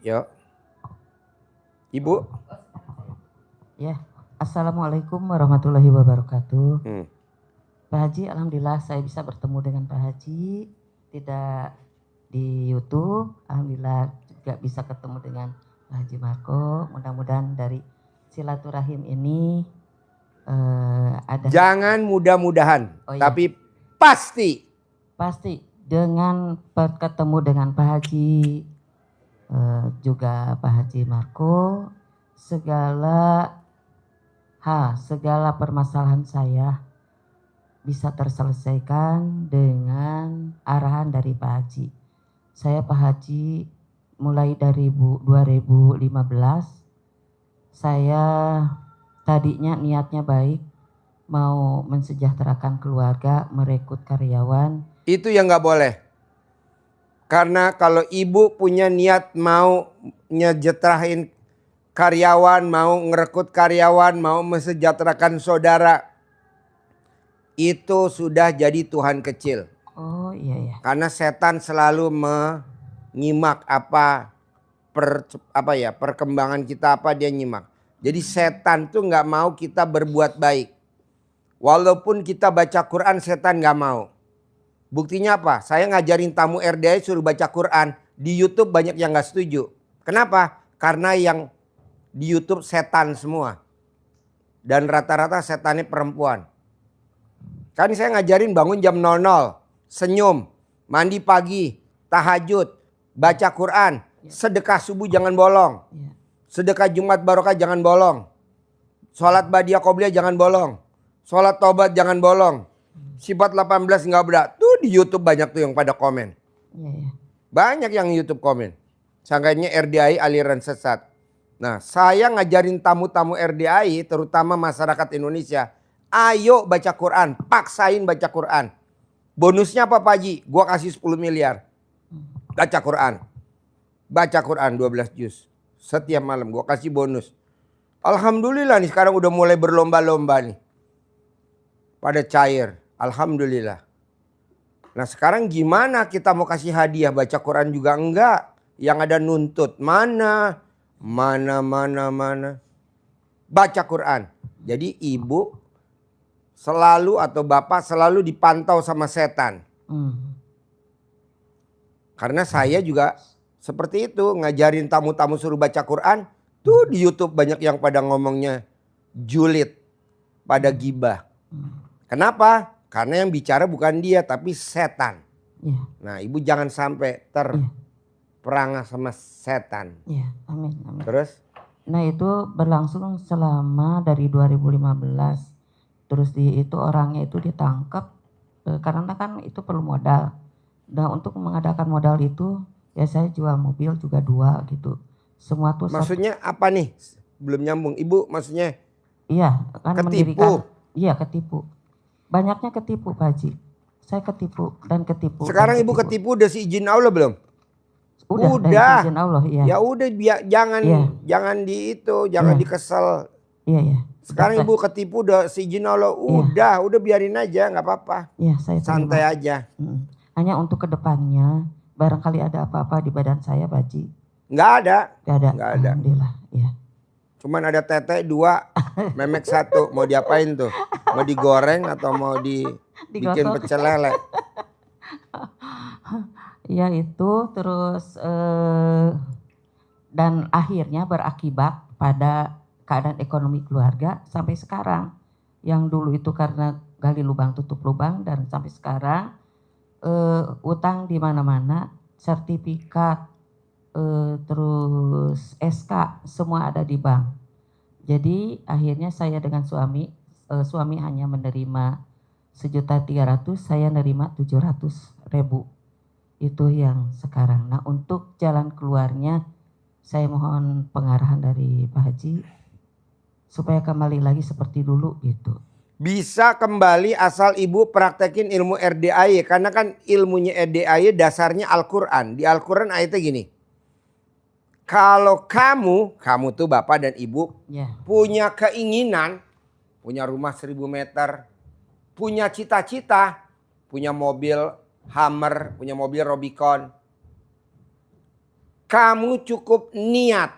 Yuk. Ibu. Ya, Assalamualaikum warahmatullahi wabarakatuh. Pak Haji, alhamdulillah saya bisa bertemu dengan Pak Haji, tidak di YouTube. Alhamdulillah juga bisa ketemu dengan Pak Haji Marco. Mudah-mudahan dari silaturahim ini ada. Jangan mudah-mudahan, tapi pasti. Pasti dengan ketemu dengan Pak Haji, juga Pak Haji Marco, segala permasalahan saya bisa terselesaikan dengan arahan dari Pak Haji. Saya Pak Haji mulai dari 2015, saya tadinya niatnya baik, mau mensejahterakan keluarga, merekrut karyawan. Itu yang nggak boleh. Karena kalau ibu punya niat mau nyejahterain karyawan, mau ngerekrut karyawan, mau mensejahterakan saudara, itu sudah jadi Tuhan kecil. Oh iya ya. Karena setan selalu menyimak perkembangan kita, apa dia nyimak. Jadi setan tuh nggak mau kita berbuat baik. Walaupun kita baca Quran, setan nggak mau. Buktinya apa? Saya ngajarin tamu RDI suruh baca Quran. Di YouTube banyak yang nggak setuju. Kenapa? Karena yang di YouTube setan semua. Dan rata-rata setannya perempuan. Kan saya ngajarin bangun jam 00. Senyum. Mandi pagi. Tahajud. Baca Quran. Sedekah subuh jangan bolong. Sedekah Jumat Barokah jangan bolong. Sholat Badiah Qobliyah jangan bolong. Sholat Taubat jangan bolong. Sifat 18 nggak berat. Tuh di YouTube banyak tuh yang pada komen. Banyak yang YouTube komen. Sangkanya RDI aliran sesat. Nah, saya ngajarin tamu-tamu RDI, terutama masyarakat Indonesia. Ayo baca Quran. Paksain baca Quran. Bonusnya apa Pak Haji? Gua kasih 10 miliar. Baca Quran. Baca Quran 12 juz. Setiap malam gua kasih bonus. Alhamdulillah nih sekarang udah mulai berlomba-lomba nih. Pada cair. Alhamdulillah. Nah sekarang gimana kita mau kasih hadiah? Baca Quran juga enggak. Yang ada nuntut. Mana. Baca Quran. Jadi ibu selalu atau bapak selalu dipantau sama setan. Karena saya juga seperti itu. Ngajarin tamu-tamu suruh baca Quran. Tuh di YouTube banyak yang pada ngomongnya julid. Pada gibah. Kenapa? Karena yang bicara bukan dia tapi setan. Nah ibu jangan sampai terperangah sama setan. Amin. Terus? Nah itu berlangsung selama dari 2015. Terus itu orangnya itu ditangkap. Karena kan itu perlu modal. Nah untuk mengadakan modal itu ya saya jual mobil juga 2 gitu. Semua tuh. Maksudnya apa nih? Belum nyambung. Ibu maksudnya? Iya kan ketipu. Iya ketipu. Banyaknya ketipu Pak Haji. Saya ketipu dan ketipu. Sekarang ibu ketipu udah si izin Allah belum? Udah. Izin Allah, iya. Ya udah jangan dikesel. Iya. Sekarang ibu ketipu udah si izin Allah. Udah biarin aja nggak apa-apa. Iya, saya santai aja. Hanya untuk kedepannya barangkali ada apa-apa di badan saya Pak Haji. Nggak ada. Alhamdulillah. Iya. Cuman ada tete 2, memek 1. Mau diapain tuh? Mau digoreng atau mau dibikin pecel lele? Ya itu terus dan akhirnya berakibat pada keadaan ekonomi keluarga sampai sekarang. Yang dulu itu karena gali lubang tutup lubang dan sampai sekarang utang di mana-mana, sertifikat, terus SK semua ada di bank. Jadi akhirnya saya dengan suami hanya menerima 1.300.000, saya nerima 700.000. Itu yang sekarang. Nah untuk jalan keluarnya saya mohon pengarahan dari Pak Haji supaya kembali lagi seperti dulu gitu. Bisa kembali asal ibu praktekin ilmu RDAY. Karena kan ilmunya RDAY dasarnya Al-Quran. Di Al-Quran ayatnya gini. Kalau kamu tuh bapak dan ibu punya keinginan, punya rumah 1000 meter, punya cita-cita, punya mobil Hummer, punya mobil Rubicon. Kamu cukup niat.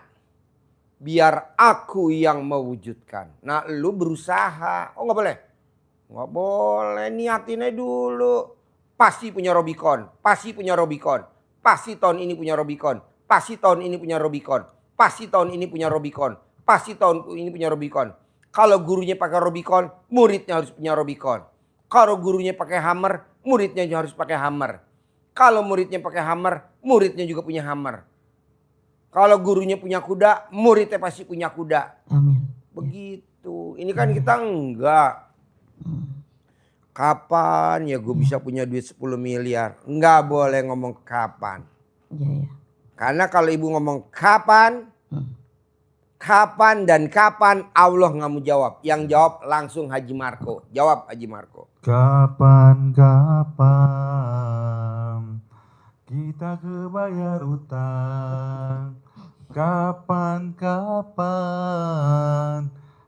Biar aku yang mewujudkan. Nah lu berusaha. Oh nggak boleh. Nggak boleh, niatinnya dulu. Pasti punya Robicon. Pasti punya Robicon. Pasti tahun ini punya Robicon. Pasti tahun ini punya Robicon. Pasti tahun ini punya Robicon. Pasti tahun ini punya Robicon. Kalau gurunya pakai Robicon, muridnya harus punya Robicon. Kalau gurunya pakai Hammer, muridnya juga harus pakai Hammer. Kalau muridnya pakai Hammer, muridnya juga punya Hammer. Kalau gurunya punya kuda, muridnya pasti punya kuda. Amin. Begitu. Ini kan kita enggak. Kapan ya gue bisa punya duit 10 miliar? Enggak boleh ngomong kapan. Iya, ya. Karena kalau ibu ngomong kapan, kapan dan kapan Allah nggak mau jawab. Yang jawab langsung Haji Marco. Jawab Haji Marco. Kapan kita kebayar utang? Kapan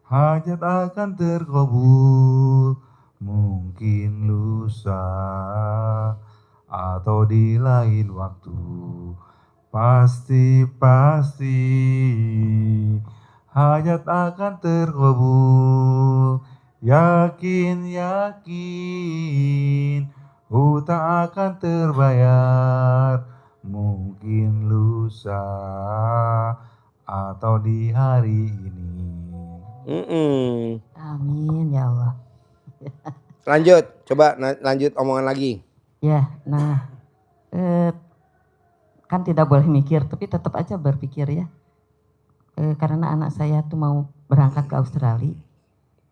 hajat akan terkabul? Mungkin lusa atau di lain waktu. Pasti hajat akan terkabul. Yakin hutang akan terbayar. Mungkin lusa atau di hari ini. Amin ya Allah. Lanjut, coba lanjut omongan lagi. Ya, nah kan tidak boleh mikir, tapi tetap aja berpikir ya. Karena anak saya tuh mau berangkat ke Australia,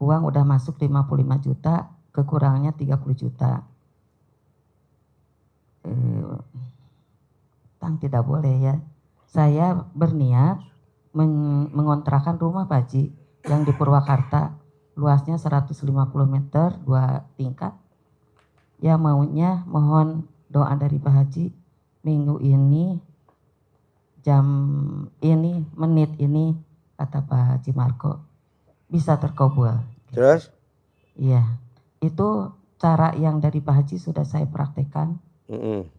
uang udah masuk 55 juta, kekurangannya 30 juta. Tidak boleh ya. Saya berniat mengontrakan rumah Pak Haji yang di Purwakarta, luasnya 150 meter, 2 tingkat. Ya maunya mohon doa dari Pak Haji minggu ini, jam ini, menit ini, kata Pak Haji Marco, bisa terkabul. Terus? Iya, itu cara yang dari Pak Haji sudah saya praktekkan.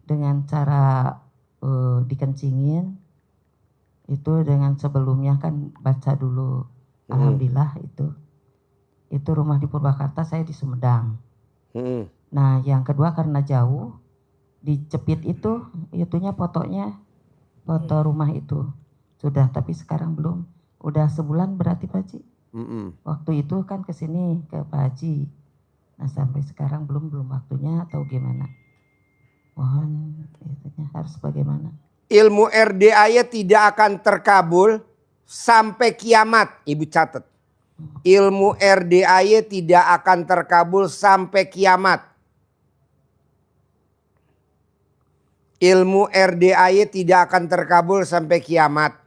Dengan cara dikencingin, itu dengan sebelumnya kan baca dulu Alhamdulillah itu rumah di Purwakarta, saya di Sumedang. Nah yang kedua karena jauh, dicepit itunya fotonya, foto rumah itu sudah, tapi sekarang belum, udah sebulan berarti Pak Haji. Waktu itu kan kesini ke Pak Haji, nah sampai sekarang belum waktunya atau gimana? Mohon itunya harus bagaimana? Ilmu RDAY tidak akan terkabul sampai kiamat. Ibu catat. Ilmu RDAY tidak akan terkabul sampai kiamat. Ilmu RDAY tidak akan terkabul sampai kiamat.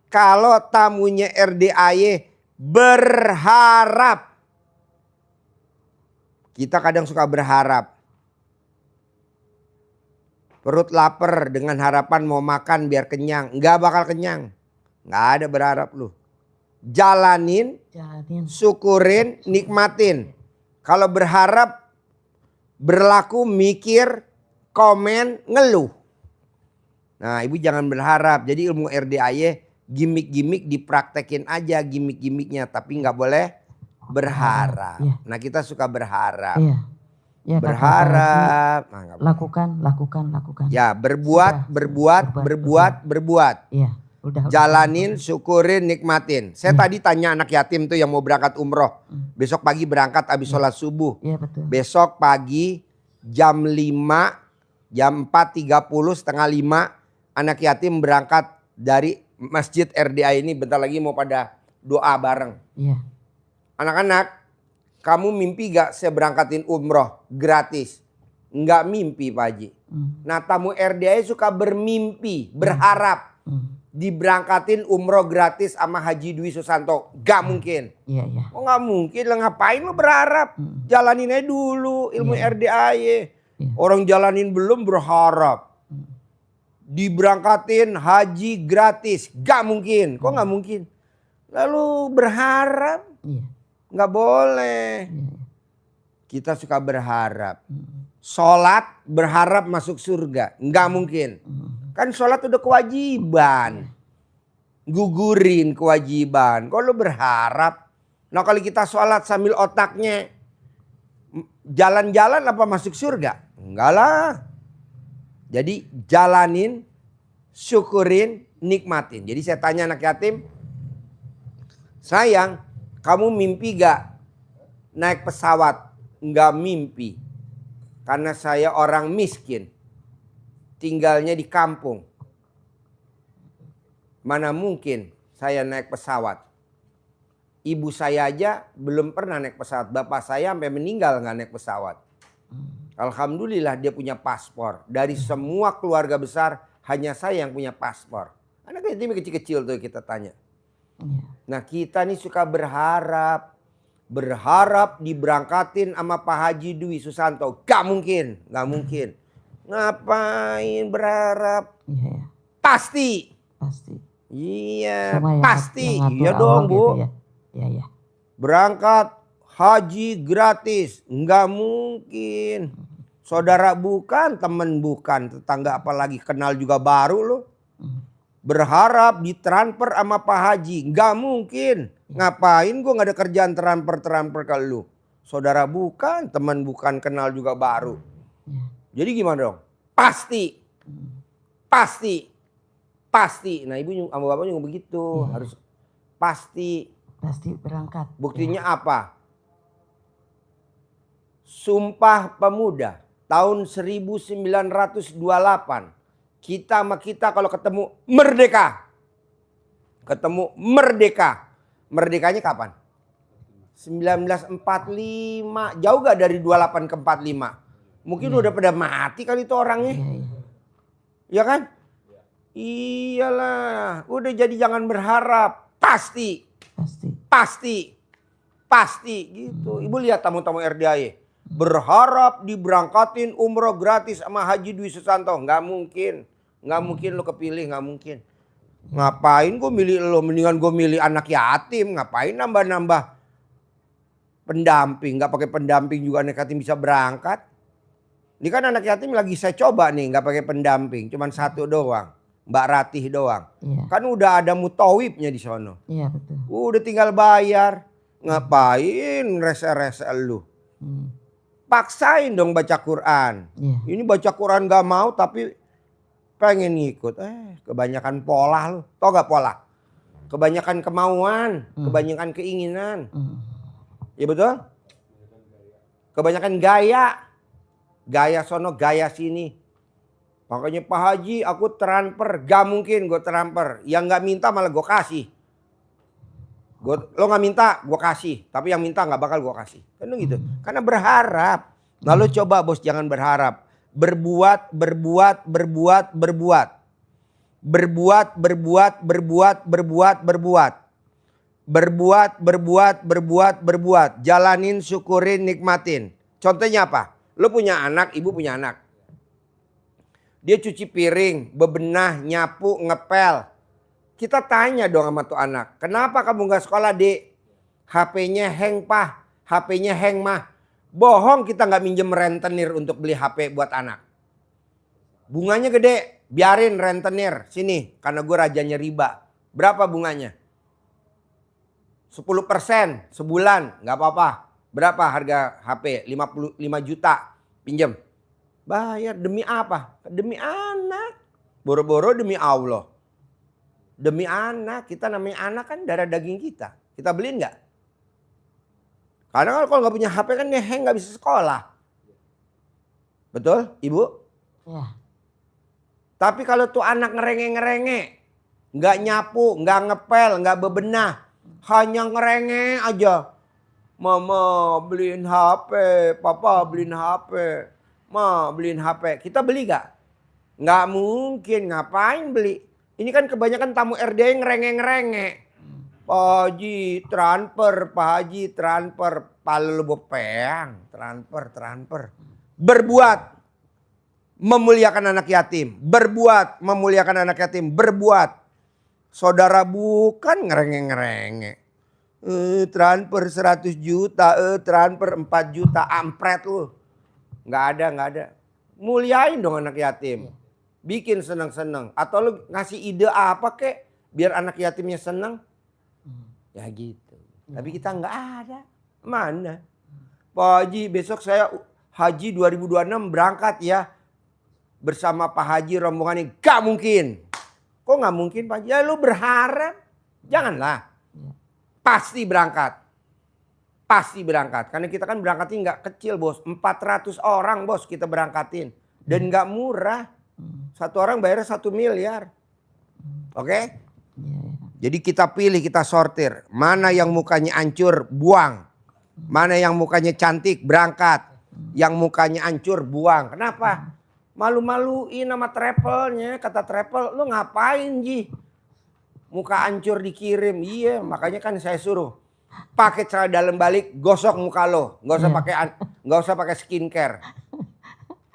Kalau tamunya RDAY berharap. Kita kadang suka berharap. Perut lapar dengan harapan mau makan biar kenyang. Nggak bakal kenyang. Nggak ada berharap lu. Jalanin, syukurin, nikmatin. Kalau berharap, berlaku, mikir, komen, ngeluh. Nah ibu jangan berharap. Jadi ilmu RDAY gimmick-gimmick dipraktekin aja gimmick-gimmicknya. Tapi nggak boleh berharap. Nah kita suka berharap. Ya, berharap. Lakukan. Ya, berbuat. Iya, udah. Jalanin, syukurin, nikmatin. Saya tadi tanya anak yatim tuh yang mau berangkat umroh. Besok pagi berangkat habis sholat subuh. Iya, betul. Besok pagi jam 5, jam 4.30, setengah 5. Anak yatim berangkat dari Masjid RDA ini. Bentar lagi mau pada doa bareng. Iya. Anak-anak, kamu mimpi gak saya berangkatin umroh gratis? Enggak mimpi Pak Haji. Nah tamu RDA suka bermimpi, berharap. Diberangkatin umroh gratis sama Haji Dwi Susanto. Gak mungkin. Iya. Oh gak mungkin lah, ngapain lo berharap? Jalanin aja dulu ilmu RDAY. Orang jalanin belum berharap. Diberangkatin haji gratis. Gak mungkin. Kok gak mungkin? Lalu berharap. Nggak boleh. Kita suka berharap. Sholat berharap masuk surga. Nggak mungkin. Kan sholat udah kewajiban. Gugurin kewajiban. Kok lu berharap? Nah kalau kita sholat sambil otaknya jalan-jalan apa masuk surga? Enggak lah. Jadi jalanin, syukurin, nikmatin. Jadi saya tanya anak yatim, sayang, kamu mimpi gak naik pesawat? Enggak mimpi. Karena saya orang miskin. Tinggalnya di kampung. Mana mungkin saya naik pesawat. Ibu saya aja belum pernah naik pesawat. Bapak saya sampai meninggal gak naik pesawat. Alhamdulillah dia punya paspor. Dari semua keluarga besar hanya saya yang punya paspor. Anak yatim kecil-kecil tuh kita tanya. Nah kita nih suka berharap. Berharap diberangkatin sama Pak Haji Dwi Susanto. Gak mungkin. Gak mungkin. Ngapain berharap? Iya. Pasti. Pasti. Iya Cuma pasti. yang ngatur Iya Allah dong Bu. gitu ya. Iya, iya. Berangkat haji gratis. Nggak mungkin. Saudara bukan, temen bukan. Tetangga apalagi kenal juga baru loh. Berharap ditransfer sama Pak Haji. Nggak mungkin. Ngapain gue nggak ada kerjaan transfer ke lu. Saudara bukan, teman bukan, kenal juga baru. Jadi gimana dong? Pasti. Pasti. Pasti. Nah ibu sama bapak juga begitu. Harus pasti. Pasti berangkat. Buktinya apa? Sumpah Pemuda tahun 1928. Kita sama kita kalau ketemu merdeka. Ketemu merdeka. Merdekanya kapan? 1945. Jauh gak dari 28 ke 45? Mungkin udah pada mati kali itu orangnya. Ya kan? Iyalah. Udah jadi jangan berharap. Pasti. Pasti. Pasti. Pasti gitu. Ibu lihat tamu-tamu RDAY. Berharap diberangkatin umroh gratis sama Haji Dwi Susanto. Nggak mungkin. Nggak mungkin lo kepilih. Nggak mungkin. Ngapain gue milih lo? Mendingan gue milih anak yatim. Ngapain nambah-nambah pendamping. Nggak pakai pendamping juga anak yatim bisa berangkat. Ini kan anak yatim lagi saya coba nih. Nggak pakai pendamping. Cuman satu doang. Mbak Ratih doang. Iya. Kan udah ada mutawibnya di sono. Iya betul. Udah tinggal bayar. Ngapain rese-rese lu? Paksain dong baca Quran. Iya. Ini baca Quran gak mau tapi pengen ngikut. Kebanyakan pola lu. Tau gak pola? Kebanyakan kemauan. Kebanyakan keinginan. Iya betul? Kebanyakan gaya. Gaya sono, gaya sini. Makanya Pak Haji aku transfer. Gak mungkin gue transfer. Yang gak minta malah gue kasih. Lo gak minta gue kasih. Tapi yang minta gak bakal gue kasih. Kan gitu. Karena berharap. Lalu coba bos jangan berharap. Berbuat, berbuat, berbuat, berbuat. Berbuat, berbuat, berbuat, berbuat, berbuat. Berbuat, berbuat, berbuat, berbuat. Jalanin, syukurin, nikmatin. Contohnya apa? Lo punya anak, ibu punya anak. Dia cuci piring, bebenah, nyapu, ngepel. Kita tanya dong sama tuh anak. Kenapa kamu gak sekolah dek? HP-nya hang pah. HP-nya hang mah. Bohong kita gak minjem rentenir untuk beli HP buat anak. Bunganya gede. Biarin rentenir. Sini. Karena gue rajanya riba. Berapa bunganya? 10% sebulan. Gak apa-apa. Berapa harga HP? 55 juta. Pinjem. Bayar demi apa? Demi anak. Boro-boro demi Allah. Demi anak. Kita namanya anak kan darah daging kita. Kita beliin gak? Karena kalau gak punya HP kan dia hang gak bisa sekolah. Betul ibu? Ya. Tapi kalau tuh anak ngerenge-ngerenge. Gak nyapu, gak ngepel, gak bebenah. Hanya ngerenge aja. Mama beliin HP, papa beliin HP. Ma beliin HP, kita beli gak? Nggak mungkin, ngapain beli? Ini kan kebanyakan tamu RD ngerenge-ngerenge. Pak Haji transfer, Pak Haji transfer. Palu bopeng, transfer. Berbuat memuliakan anak yatim. Berbuat memuliakan anak yatim. Berbuat. Saudara bukan ngerenge-ngerenge. Transfer 100 juta, transfer 4 juta, ampret lu. Nggak ada. Muliain dong anak yatim. Bikin seneng-seneng. Atau lu ngasih ide apa kek biar anak yatimnya seneng. Ya gitu. Tapi kita nggak ada. Mana? Pak Haji besok saya haji 2026 berangkat ya. Bersama Pak Haji rombongan ini. Gak mungkin. Kok gak mungkin Pak Haji? Ya lu berharap. Janganlah. Pasti berangkat. Pasti berangkat. Karena kita kan berangkatnya nggak kecil bos. 400 orang bos kita berangkatin. Dan nggak murah. Satu orang bayarnya 1 miliar. Oke? Jadi kita pilih, kita sortir. Mana yang mukanya hancur, buang. Mana yang mukanya cantik, berangkat. Yang mukanya hancur, buang. Kenapa? Malu-maluin sama travelnya. Kata travel, lu ngapain Ji? Muka hancur dikirim. Iya, makanya kan saya suruh. Pakai celana dalam balik, gosok muka lo. Nggak usah pakai skincare.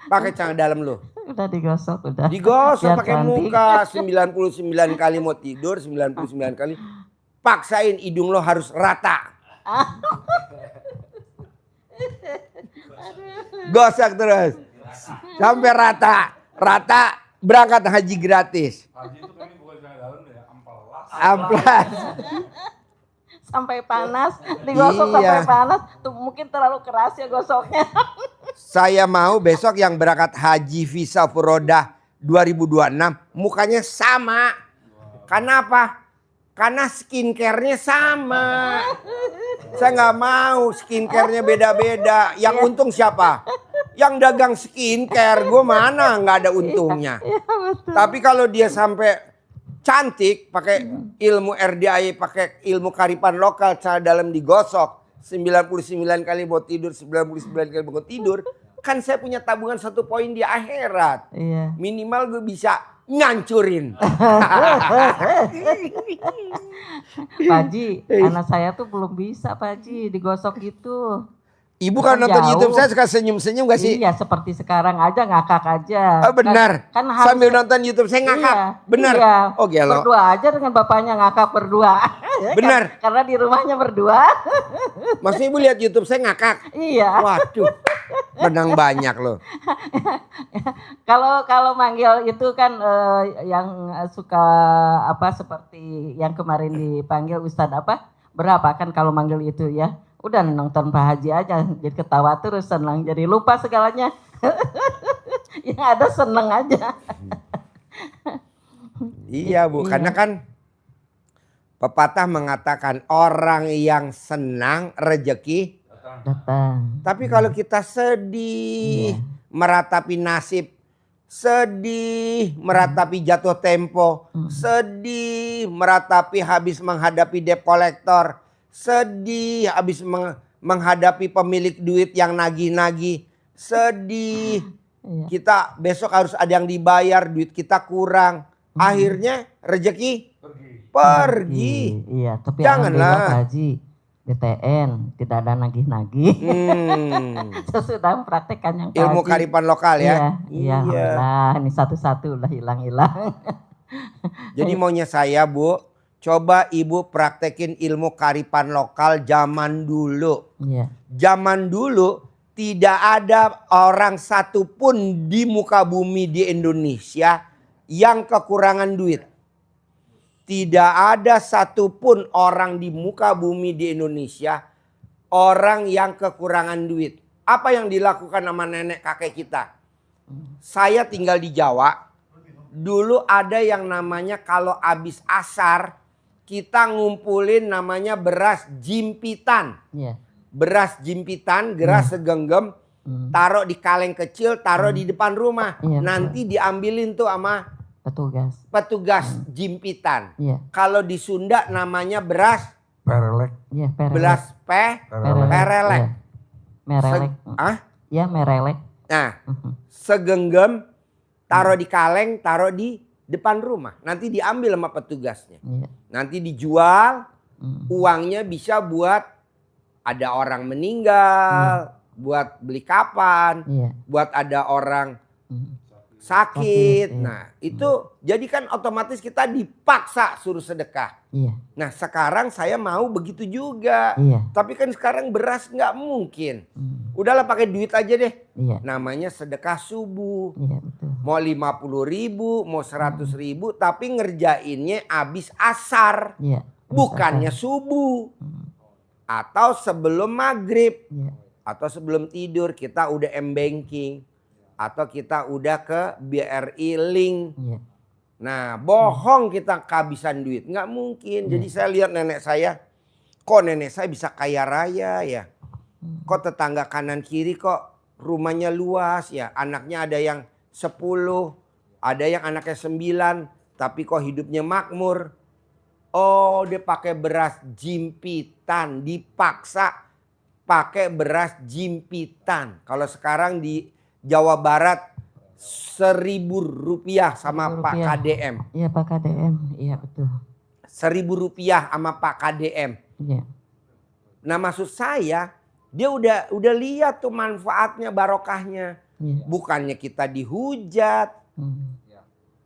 Pakai celana dalam lo. Udah digosok, udah. Digosok Biar pakai cantik. muka 99 kali mau tidur, 99 kali. Paksain hidung lo harus rata. Gosok terus. Sampai rata. Rata berangkat haji gratis. Haji itu kayaknya bukan celana dalam ya, amplas. Amplas. Sampai panas, digosok Iya. sampai panas. Tuh mungkin terlalu keras ya gosoknya. Saya mau besok yang berangkat haji visa furodah 2026 mukanya sama. Kenapa? Karena skincare-nya sama. Saya nggak mau skincare-nya beda-beda. Yang untung siapa? Yang dagang skincare. Gue mana nggak ada untungnya. Tapi kalau dia sampai cantik pakai ilmu RDI, pakai ilmu kearifan lokal, cara dalam digosok. 99 kali mau tidur, 99 kali mau tidur. Kan saya punya tabungan 1 poin di akhirat. Iya. Minimal gue bisa ngancurin. Pak Haji, anak saya tuh belum bisa Pak Haji digosok gitu. Ibu kalau Kan nonton jauh. YouTube saya suka senyum-senyum gak sih? Iya, seperti sekarang aja ngakak aja. Oh, benar. Kan harus Sambil nonton YouTube saya ngakak. Iya, Benar. Iya. Oh gelo. Berdua aja dengan bapaknya ngakak berdua. Benar. Karena di rumahnya berdua. Maksudnya ibu lihat YouTube saya ngakak. Iya. Waduh. Menang banyak loh. Kalau manggil itu kan yang suka apa seperti yang kemarin dipanggil Ustadz apa? Berapa kan kalau manggil itu ya? Udah nonton Pak Haji aja jadi ketawa terus senang jadi lupa segalanya. Yang ada seneng aja. Iya Bu, karena kan pepatah mengatakan orang yang senang rezeki. Datang. Tapi kalau kita sedih, meratapi nasib, sedih, meratapi jatuh tempo, sedih, meratapi habis menghadapi debt collector, sedih habis menghadapi pemilik duit yang nagih-nagih, sedih. Iya. Kita besok harus ada yang dibayar, duit kita kurang. Akhirnya rezeki pergi. Iya, tapi Janganlah. alhamdulillah Pak Haji BTN tidak ada nagih-nagih. Sesudah mempraktekkan yang Pak Ilmu Haji. kearifan lokal ya. Iya, alhamdulillah. Ini satu-satu udah hilang-hilang. Jadi maunya saya Bu, coba Ibu praktekin ilmu kearifan lokal zaman dulu. Iya. Zaman dulu tidak ada orang satupun di muka bumi di Indonesia yang kekurangan duit. Tidak ada satupun orang di muka bumi di Indonesia orang yang kekurangan duit. Apa yang dilakukan sama nenek kakek kita? Saya tinggal di Jawa. Dulu ada yang namanya kalau habis asar kita ngumpulin namanya beras jimpitan. Iya. Beras jimpitan, beras segenggam, taruh di kaleng kecil, taruh di depan rumah. Iya, Nanti diambilin tuh sama Petugas. petugas jimpitan. Iya. Kalau di Sunda namanya beras, Perelek. Iya, perelek. beras perelek. Iya. Merelek. Ah? Ya, merelek. Nah, segenggam, taruh di kaleng, taruh di depan rumah. Nanti diambil sama petugasnya. Iya. Nanti dijual, uangnya bisa buat ada orang meninggal, buat beli kapan, Iya. buat ada orang sakit. Iya. Nah itu jadi kan otomatis kita dipaksa suruh sedekah. Iya. Nah sekarang saya mau begitu juga. Iya. Tapi kan sekarang beras nggak mungkin. Hmm. Udahlah pakai duit aja deh. Iya. Namanya sedekah subuh. Iya betul. Mau 50.000, mau 100.000. Tapi ngerjainnya abis asar. Iya. Bukannya subuh. Hmm. Atau sebelum maghrib. Iya. Atau sebelum tidur kita udah m-banking. Atau kita udah ke BRI link. Iya. Nah bohong kita kehabisan duit. Nggak mungkin. Jadi saya lihat nenek saya. Kok nenek saya bisa kaya raya ya. Kok tetangga kanan kiri kok rumahnya luas ya. Anaknya ada yang 10. Ada yang anaknya 9. Tapi kok hidupnya makmur. Oh dia pakai beras jimpitan. Dipaksa pakai beras jimpitan. Kalau sekarang di Jawa Barat 1.000 rupiah sama Pak KDM. Iya Pak KDM, iya betul. 1.000 rupiah sama Pak KDM. Iya. Nah maksud saya dia udah lihat tuh manfaatnya barokahnya. Iya. Bukannya kita dihujat.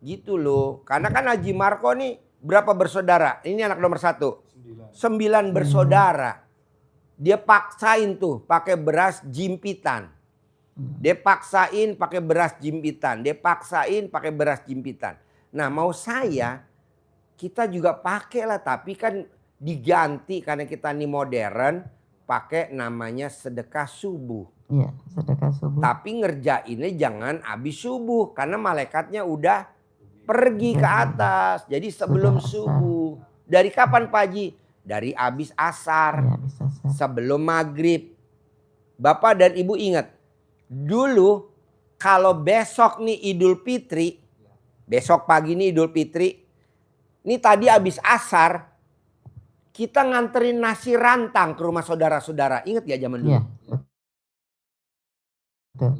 Gitu loh. Karena kan Haji Marco nih berapa bersaudara? Ini anak nomor 1. 9 bersaudara. Dia paksain tuh pakai beras jimpitan. Dia paksain pakai beras jimpitan. Dia paksain pakai beras jimpitan. Nah mau saya kita juga pakai lah. Tapi kan diganti karena kita ini modern. Pakai namanya sedekah subuh. Iya sedekah subuh. Tapi ngerjainnya jangan habis subuh. Karena malaikatnya udah pergi ke atas. Jadi sebelum subuh. Dari kapan Pak Haji? Dari habis asar. Iya bisa. Sebelum maghrib. Bapak dan Ibu ingat. Dulu kalau besok nih Idul Fitri. Besok pagi nih Idul Fitri. Ini tadi habis asar. Kita nganterin nasi rantang ke rumah saudara-saudara. Ingat gak zaman dulu? Iya. Betul.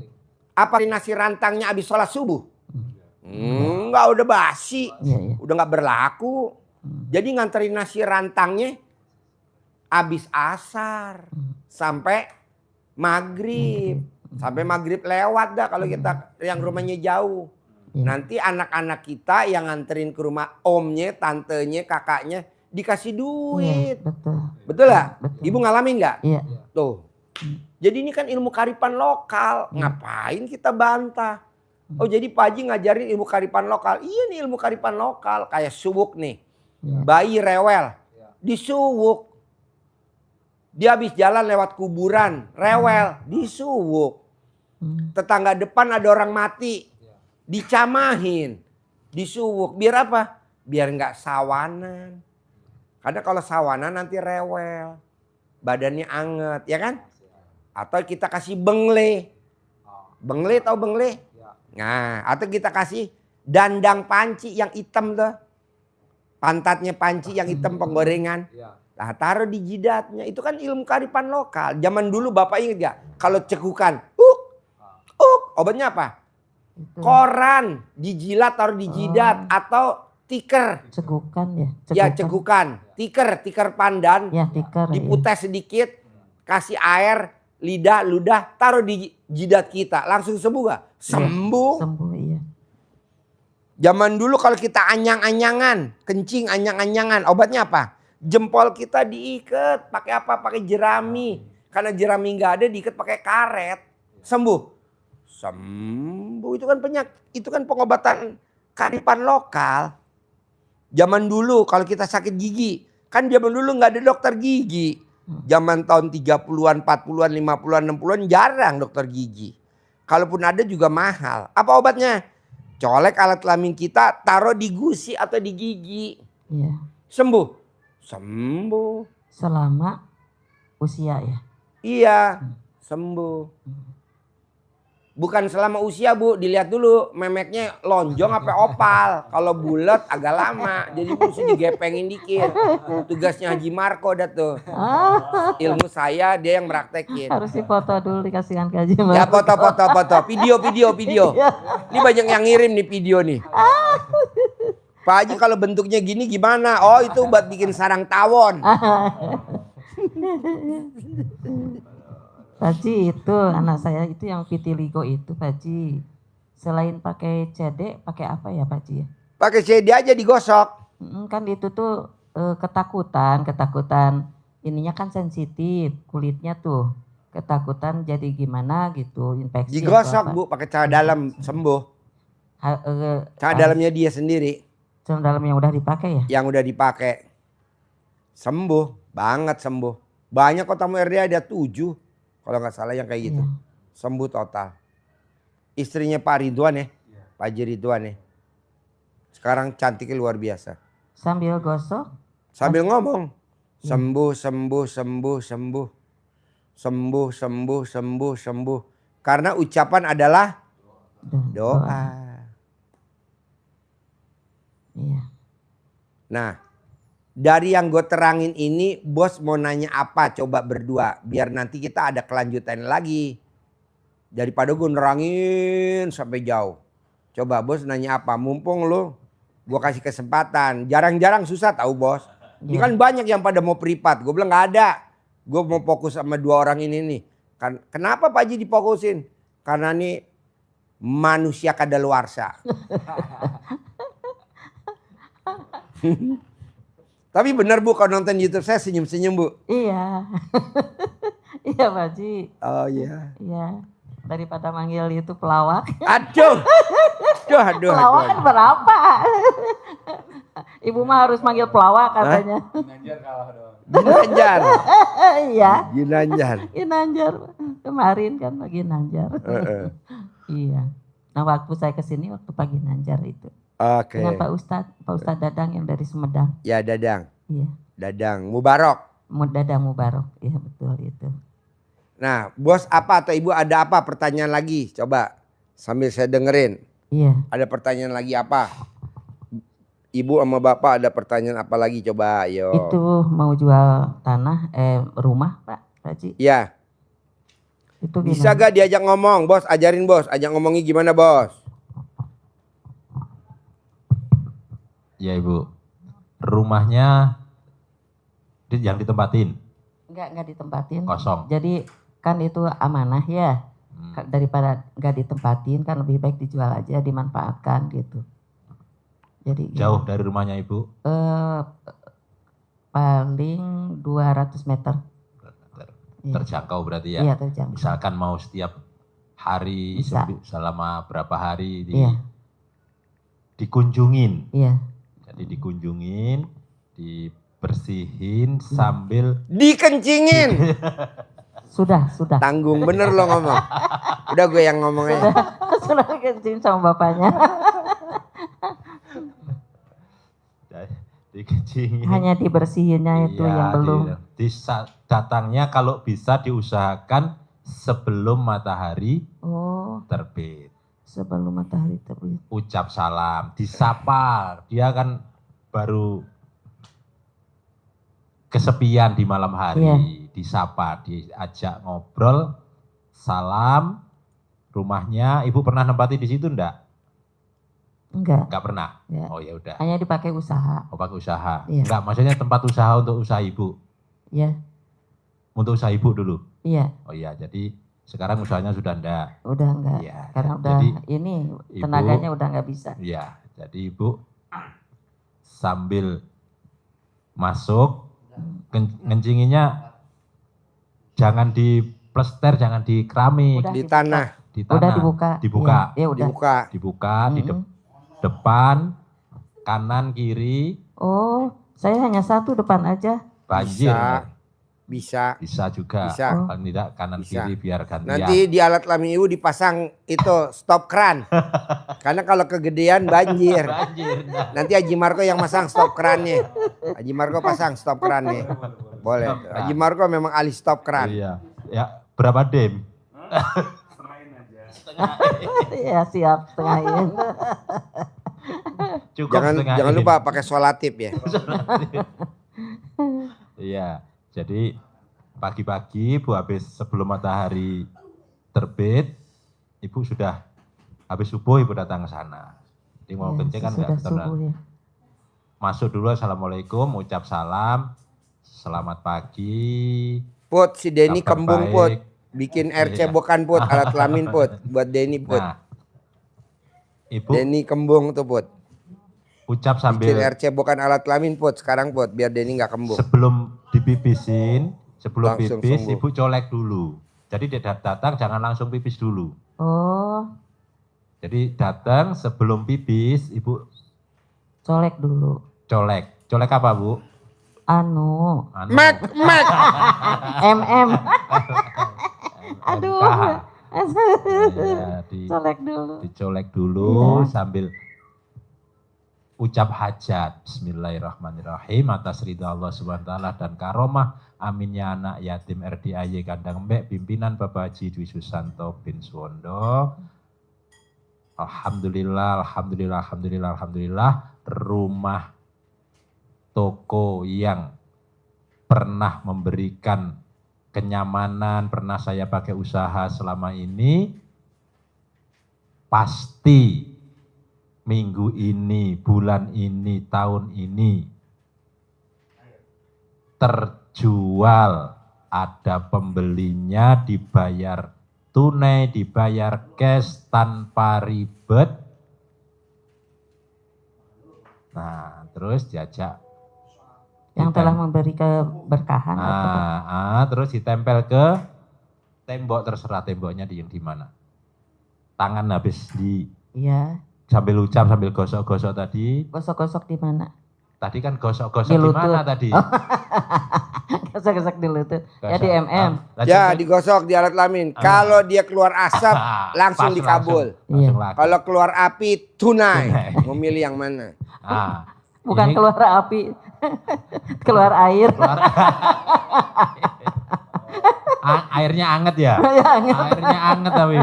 Apa nasi rantangnya habis sholat subuh? Enggak, udah basi. Iya. Udah gak berlaku. Jadi nganterin nasi rantangnya habis asar. Sampai maghrib. Sampai maghrib lewat dah kalau kita yang rumahnya jauh. Nanti anak-anak kita yang nganterin ke rumah omnya, tantenya, kakaknya dikasih duit. Iya, betul. Betul gak? Betul. Ibu ngalamin gak? Iya. Tuh. Jadi ini kan ilmu karipan lokal. Ngapain kita bantah? Oh jadi Pak Haji ngajarin ilmu karipan lokal. Iya nih ilmu karipan lokal. Kayak suwuk nih. Bayi rewel. Disuwuk. Dia habis jalan lewat kuburan. Rewel. Disuwuk. Tetangga depan ada orang mati. Dicamahin. Disuwuk. Biar apa? Biar nggak sawanan. Karena kalau sawanan nanti rewel. Badannya anget. Ya kan? Atau kita kasih bengle. Bengle tahu bengle? Nah, atau kita kasih dandang panci yang hitam tuh. Pantatnya panci yang hitam penggorengan. Nah, taruh di jidatnya. Itu kan ilmu karipan lokal. Zaman dulu Bapak ingat gak? Kalau cekukan. Obatnya apa? Itu. Koran. Dijilat taruh di jidat. Atau tiker. Cekukan ya. Ya cekukan. Tiker pandan. Ya tiker. Diputes sedikit. Kasih air. Lidah, ludah. Taruh di jidat kita. Langsung sembuh gak? Sembuh. Sembuh iya. Zaman dulu kalau kita anyang-anyangan. Kencing anyang-anyangan. Obatnya apa? Jempol kita diikat. Pakai apa? Pakai jerami. Karena jerami gak ada diikat pakai karet. Sembuh. Sembuh. Itu kan itu kan pengobatan karipan lokal. Zaman dulu kalau kita sakit gigi. Kan zaman dulu gak ada dokter gigi. Zaman tahun 30-an, 40-an, 50-an, 60-an jarang dokter gigi. Kalaupun ada juga mahal. Apa obatnya? Colek alat kelamin kita, taruh di gusi atau di gigi. Iya. Sembuh. Sembuh. Selama usia ya. Iya, sembuh. Bukan selama usia Bu, dilihat dulu memeknya lonjong apa opal. Kalau bulat agak lama, jadi mesti digepengin dikit. Tugasnya Haji Marco dah tuh. Ilmu saya dia yang praktekin. Harus dipoto dulu dikasihkan ke Haji Ya Marco. foto. Video. Ini banyak yang ngirim nih video nih. Pak Haji kalau bentuknya gini gimana? Oh itu buat bikin sarang tawon. Haji itu anak saya itu yang vitiligo itu Haji. Selain pakai CD, pakai apa ya Pak Ji? Pakai CD aja digosok. Kan itu tuh ketakutan ininya kan sensitif kulitnya tuh. Ketakutan jadi gimana gitu, infeksi atau Digosok apa. Bu, pakai cara dalam sembuh. Cara dalamnya dia sendiri Cara dalam yang udah dipakai ya? yang udah dipakai. Sembuh, banget sembuh. Banyak kok tamu RD ada 7 kalau nggak salah yang kayak gitu. Iya. Sembuh total. Istrinya Pak Ridwan ya, Pak Haji Ridwan ya. Sekarang cantiknya luar biasa. Sambil gosok, Sambil ngomong, sembuh, sembuh, sembuh, sembuh. Sembuh, sembuh, sembuh, sembuh. Karena ucapan adalah doa. Iya. Nah, dari yang gue terangin ini, bos mau nanya apa? Coba berdua, biar nanti kita ada kelanjutan lagi. Daripada gue nerangin sampai jauh. Coba bos nanya apa? Mumpung lo, gue kasih kesempatan. Jarang-jarang susah tahu bos. Ini kan banyak yang pada mau privat. Gue bilang nggak ada. Gue mau fokus sama 2 orang ini nih. Kenapa Pak Haji difokusin? Karena nih manusia kadaluarsa. Tapi benar Bu, kalau nonton YouTube saya senyum-senyum Bu. Iya. Iya Pak Ji. Oh iya. Iya. Daripada manggil itu pelawak. Aduh. Aduh. Pelawak kan berapa? Ibu mah harus manggil pelawak katanya. Ginanjar kalah doang. Ginanjar. Iya. Ginanjar. Ginanjar. Kemarin kan Pak Ginanjar. Iya. Nah waktu saya kesini waktu Pak Ginanjar itu. Oke. Dengan Pak Ustadz Dadang yang dari Sumedang. Ya Dadang. Iya. Dadang. Mubarok. Dadang Mubarok. Iya betul itu. Nah bos apa atau ibu ada apa pertanyaan lagi? Coba sambil saya dengerin. Iya. Ada pertanyaan lagi apa? Ibu sama bapak ada pertanyaan apa lagi? Coba ayo. Itu mau jual tanah, rumah Pak Haji. Ya. Itu Bisa gimana? gak diajak ngomong? Bos ajarin bos. Ajak ngomongnya gimana bos? Ya Ibu, rumahnya yang ditempatin Enggak ditempatin. kosong. Jadi kan itu amanah ya. Daripada nggak ditempatin kan lebih baik dijual aja, dimanfaatkan gitu. Jadi Jauh dari rumahnya Ibu? paling 200 meter. Iya. Terjangkau berarti ya? Iya terjangkau. Misalkan mau setiap hari Bisa. selama berapa hari Iya. dikunjungin. Iya. Jadi dikunjungin, dibersihin sambil Dikencingin. Sudah. Tanggung bener lo ngomong. Udah gue yang ngomongnya. Sudah kencing sama bapaknya. dikencingin. Hanya dibersihinnya itu Iya, yang belum. datangnya kalau bisa diusahakan sebelum matahari Oh, terbit. sebelum matahari terbit. Ucap salam, disapa. Dia kan baru kesepian di malam hari. Iya. Disapa, diajak ngobrol, salam. Rumahnya, Ibu pernah nempati di situ enggak? Enggak. Enggak pernah. Enggak. Oh ya udah. Hanya dipakai usaha. Oh, pakai usaha. Iya. Enggak, maksudnya tempat usaha untuk usaha Ibu. Ya, Untuk usaha Ibu dulu. iya. Oh iya, jadi sekarang usahanya sudah enggak. Udah enggak. Iya. Karena udah Jadi, ini Ibu- tenaganya udah enggak bisa. Iya, jadi Ibu sambil masuk, ngencinginya jangan di plester, jangan di keramik, Udah Di dibuka. tanah. di Udah tanah. dibuka. Dibuka. Iya, ya udah. Dibuka. Dibuka di Mm-mm. depan, kanan, kiri, Oh, saya hanya satu depan aja. banjir. Bisa. Bisa juga. Bisa. Paling tidak kanan Bisa. kiri biar gantian. Nanti di alat kelamin ibu dipasang itu stop kran. Karena kalau kegedean banjir. Banjir. Nanti Haji Marco yang masang stop krannya. Haji Marco pasang stop krannya. Boleh. Stop kran. Haji Marco memang ahli stop kran. Iya. Ya, berapa dem? Setengahin aja. Ya siap setengahin. Cukup Jangan setengah jangan ini. lupa pakai solatif ya. Iya, jadi pagi-pagi Bu habis sebelum matahari terbit, Ibu sudah habis subuh Ibu datang ke sana. Jadi mau Ya, kencing kan sudah nggak betul. subuh ya. Masuk dulu assalamualaikum, ucap salam, selamat pagi. Put si Denny kabar kembung baik. put. Bikin air Iya. cebokan put, alat kelamin put. Buat Denny put. Nah, Ibu Denny kembung tuh Put. ucap Bikin sambil RC bukan alat kelamin Put sekarang Put biar Denny nggak kembung. sebelum dipipisin, sebelum Langsung pipis, sembuh. ibu colek dulu. Jadi dia datang jangan langsung pipis dulu. Oh, Jadi datang sebelum pipis, ibu colek dulu. colek. Colek apa bu? Anu, Anu, Mek. MM. Aduh. MKH. Ya, Colek dulu. dicolek dulu Iya. sambil ucap hajat. Bismillahirrahmanirrahim atas ridha Allah SWT dan karomah. Amin ya anak yatim RDIY Kandang Mbek pimpinan Bapak Haji Dwi Susanto bin Suwondo. Alhamdulillah, alhamdulillah, alhamdulillah, alhamdulillah. Rumah toko yang pernah memberikan kenyamanan, pernah saya pakai usaha selama ini, pasti minggu ini, bulan ini, tahun ini terjual, ada pembelinya, dibayar tunai, dibayar cash tanpa ribet. Nah, terus diajak Yang telah memberi keberkahan. terus ditempel ke tembok, terserah temboknya di mana. Tangan habis Iya. sambil ucap sambil gosok-gosok tadi. Gosok-gosok di mana? Tadi kan gosok-gosok Di di lutut. mana tadi? Gosok-gosok di lutut. Ya di Gosok. MM. Ya digosok di alat kelamin. Kalau dia keluar asap langsung Pas, dikabul. Langsung Iya. laku. Kalau keluar api tunai. Tunai. Mau milih yang mana? Bukan ini keluar api. Keluar air. airnya anget ya. Ya, anget. Airnya anget tapi.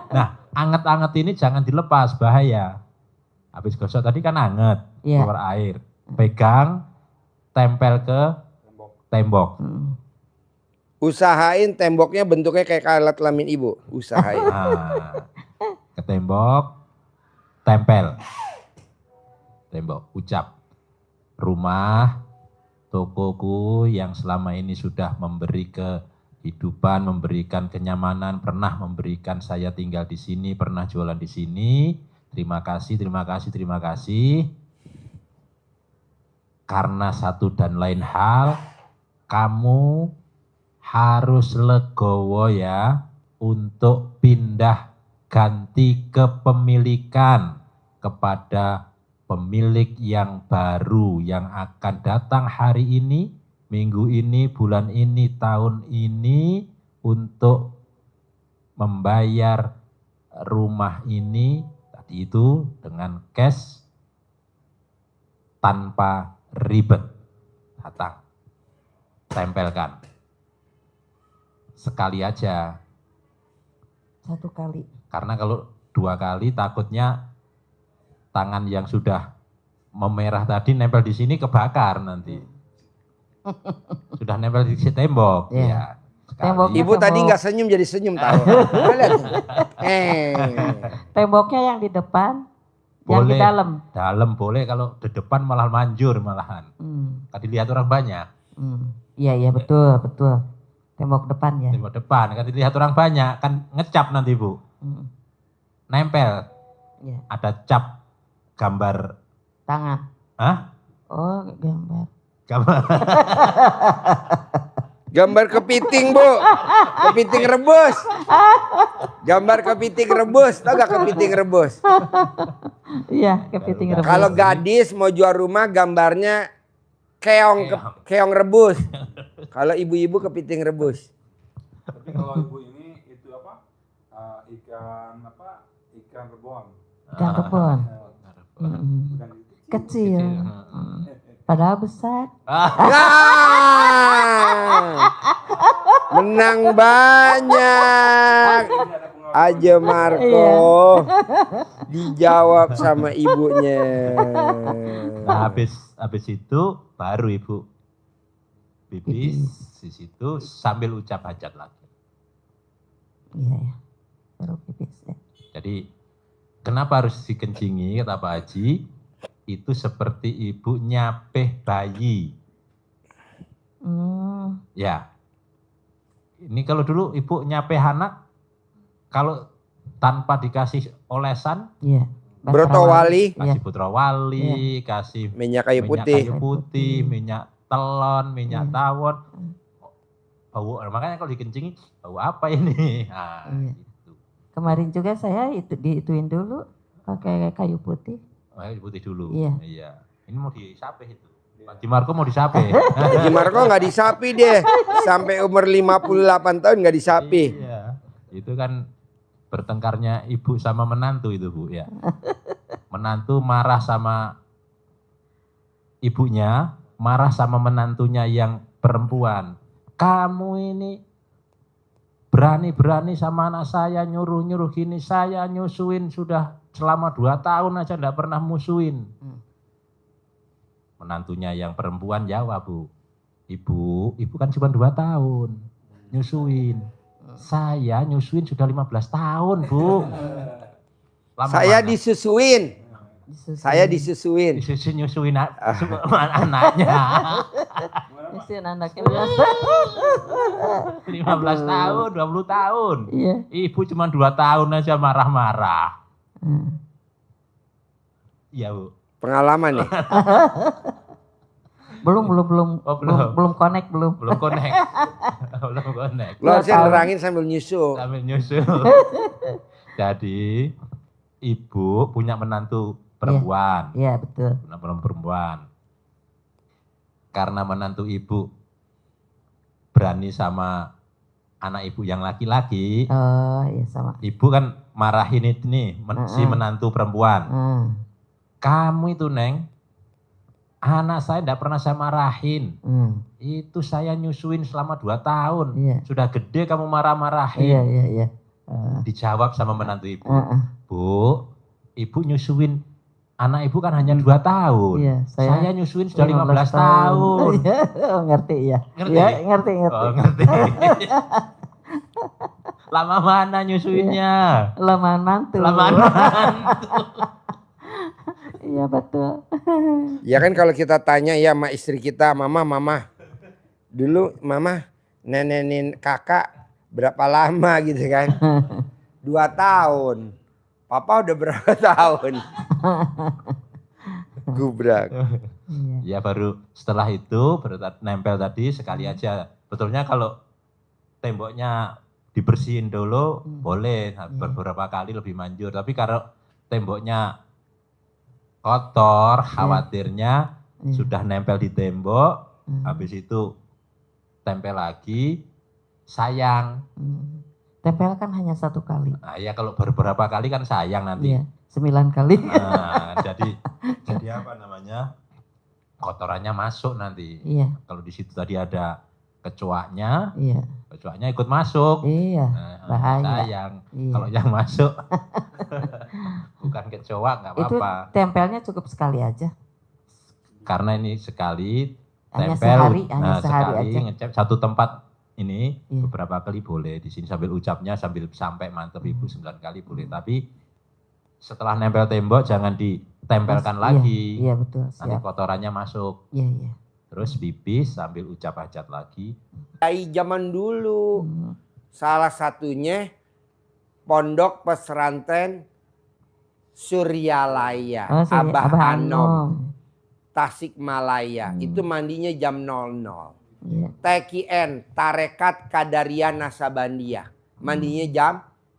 Nah, anget-anget ini jangan dilepas, bahaya. Habis gosok tadi kan anget, Iya. keluar air. Pegang, tempel ke tembok. Usahain temboknya bentuknya kayak alat kelamin ibu. Usahain. Ke tembok, tempel. Tembok, ucap. Rumah, tokoku yang selama ini sudah memberi kehidupan, memberikan kenyamanan, pernah memberikan saya tinggal di sini, pernah jualan di sini. Terima kasih, terima kasih, terima kasih. Karena satu dan lain hal, kamu harus legowo ya untuk pindah ganti kepemilikan kepada pemilik yang baru yang akan datang hari ini, minggu ini, bulan ini, tahun ini untuk membayar rumah ini tadi itu dengan cash tanpa ribet. Datang, tempelkan. Sekali aja. Satu kali. Karena kalau 2 kali takutnya tangan yang sudah memerah tadi nempel di sini kebakar nanti. Sudah nempel di tembok. Iya. Ya. Sekali. Temboknya Ibu tadi nggak senyum jadi senyum tahu. Lihat. Temboknya yang di depan, yang di Boleh. dalam. Dalam boleh, kalau di depan malah manjur malahan. Tadi lihat orang banyak. Iya, iya betul, betul. Tembok depan ya. Tembok depan kan dilihat orang banyak, kan ngecap nanti Bu. Nempel. Iya. Ada cap gambar. Tangan. Hah? Oh, gambar. Gambar. Gambar kepiting bu, kepiting rebus. Gambar kepiting rebus, tau gak kepiting rebus? Iya, kepiting rebus. Kalau gadis mau jual rumah gambarnya keong rebus. Kalau ibu-ibu kepiting rebus. Tapi kalau ibu ini itu apa? Ikan rebon. Ikan rebon. Bukan Kecil. Padahal besar. Menang banyak. Aja Marco dijawab sama ibunya. Nah, habis itu baru Ibu pipis di situ sambil ucap hajat lagi. Iya ya. Baru pipis ya. Jadi kenapa harus dikencingi kata Pak Haji? Itu seperti ibu nyapeh bayi. Ya. Ini kalau dulu ibu nyapeh anak, kalau tanpa dikasih olesan, Iya. Broto Wali, Iya. kasih putra wali, kasih minyak kayu minyak putih. kayu putih, minyak telon, minyak Iya. tawon. Bau, makanya kalau dikencingi, bau apa ini? Nah, Iya. gitu. Kemarin juga saya diituin dulu pakai kayu putih. Oh, kayu putih dulu. Iya. Ini mau disape itu. Pak Jimarko mau disape. Haji Marco nggak disapi deh. Sampai umur 58 tahun nggak disapi. Iya. Itu kan bertengkarnya ibu sama menantu itu, Bu, ya. Menantu marah sama ibunya, marah sama menantunya yang perempuan. Kamu ini berani-berani sama anak saya, nyuruh-nyuruh gini, saya nyusuin sudah selama 2 tahun aja enggak pernah musuhin. Menantunya yang perempuan jawab, Bu, ibu kan cuma 2 tahun nyusuin. Saya nyusuin sudah 15 tahun, Bu. Lama Saya mana? disusuin. Saya disusuin. Disusuin nyusuin anaknya. Disusuin anaknya biasa. 15 tahun, 20 tahun. Iya. Ibu cuma 2 tahun aja marah-marah. Iya, Bu. Pengalaman nih. Belum Oh, belum. belum connect belum. Belum connect. Belum connect. Lo harusnya nerangin sambil nyusu. Sambil nyusul. Jadi, ibu punya menantu perempuan. Iya, betul. Menantu perempuan. Karena menantu ibu berani sama anak ibu yang laki-laki, Oh, iya sama. ibu kan marahin itu nih, si menantu perempuan. Kamu itu, Neng, anak saya tidak pernah saya marahin. Itu saya nyusuin selama 2 tahun. Iya. Sudah gede kamu marah-marahin. Iya. Dijawab sama menantu ibu. Bu, ibu nyusuin anak ibu kan hanya 2 tahun. Iya, saya nyusuin sudah 15 tahun. Iya, oh, ngerti ya. Ngerti? Ya, ngerti. Oh, ngerti. Lama mana nyusuinnya? Lama mantu. Lama mantu. Iya, betul. Ya kan kalau kita tanya ya sama istri kita, mama. Dulu mama nenenin kakak berapa lama gitu kan? 2 tahun. Papa udah berapa tahun? Gubrak. Iya. Ya baru setelah itu baru nempel tadi sekali aja. Betulnya kalau temboknya dibersihin dulu boleh beberapa kali lebih manjur. Tapi kalau temboknya kotor, khawatirnya sudah nempel di tembok, habis itu tempel lagi, sayang. Tempel kan hanya 1 kali. Nah ya kalau beberapa kali kan sayang nanti. Iya, 9 kali. Nah, jadi apa namanya? Kotorannya masuk nanti. Iya. Kalau di situ tadi ada kecoaknya, Iya. kecoaknya ikut masuk. Iya. Nah, Bahaya. sayang. Iya. Kalau yang masuk bukan kecoak nggak Itu apa-apa. tempelnya cukup sekali aja. Karena ini sekali Hanya tempel, sehari, hanya nah sehari sekali aja. ngecap satu tempat ini Iya. beberapa kali boleh. Di sini sambil ucapnya sambil sampai mantep ibu 9 kali boleh. Tapi setelah nempel tembok jangan ditempelkan lagi. Iya, betul. Nanti Siap. kotorannya masuk. Iya. Terus pipis sambil ucap hajat lagi. Dari zaman dulu. Salah satunya Pondok Pesantren Suryalaya, Oh, Abah Abah Anom, Tasikmalaya. Itu mandinya jam 00. Iya. TKN, Tarekat Qadariyah Nasabandia. Mandinya jam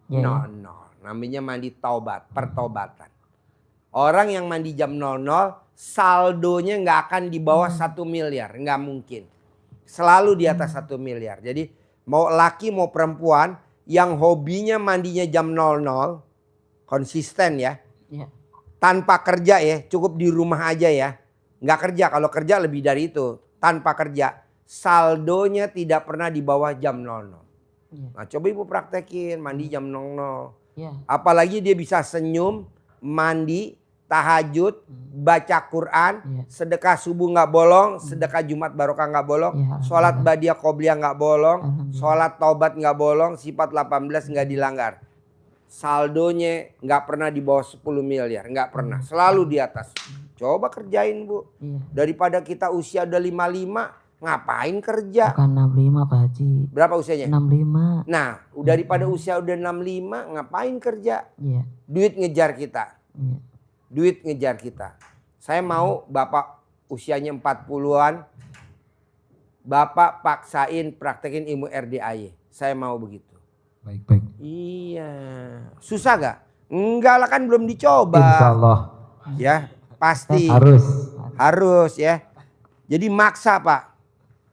Iya, 00. Namanya mandi taubat, pertobatan. Orang yang mandi jam 00, saldonya nggak akan di bawah 1 miliar. Nggak mungkin. Selalu di atas 1 miliar. Jadi mau laki mau perempuan yang hobinya mandinya jam 00, konsisten ya. Iya. Tanpa kerja ya, cukup di rumah aja ya. Nggak kerja, kalau kerja lebih dari itu. Tanpa kerja, saldonya tidak pernah di bawah jam 00. Iya. Nah coba ibu praktekin, mandi jam 00. Iya. Apalagi dia bisa senyum, mandi, tahajud, baca Quran, Iya. sedekah subuh nggak bolong, sedekah Jumat barokah nggak bolong, Iya, sholat alhamdulillah. badiah qobliyah nggak bolong, Alhamdulillah. sholat taubat nggak bolong, sifat 18 nggak dilanggar. Saldonya nggak pernah di bawah 10 miliar, nggak pernah, selalu di atas. Coba kerjain Bu. Iya. Daripada kita usia udah 55, ngapain kerja? Bukan 65 Pak Haji. Berapa usianya? 65. Nah, daripada usia udah 65, ngapain kerja? Iya. Duit ngejar kita. Iya. duit ngejar kita. Saya mau bapak usianya 40-an, bapak paksain praktekin ilmu RDAY. Saya mau begitu. Baik. Iya. Susah gak? Enggak lah, kan belum dicoba. Insya Allah. Ya, pasti. Harus. Ya. Jadi maksa Pak.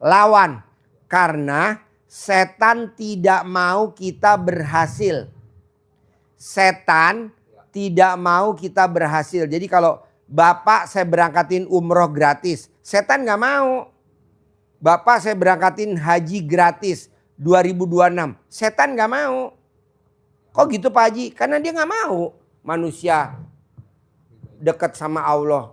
Lawan. Karena setan tidak mau kita berhasil. Setan tidak mau kita berhasil. Jadi kalau bapak saya berangkatin umroh gratis, setan gak mau. Bapak saya berangkatin haji gratis 2026, setan gak mau. Kok gitu Pak Haji? Karena dia gak mau manusia dekat sama Allah.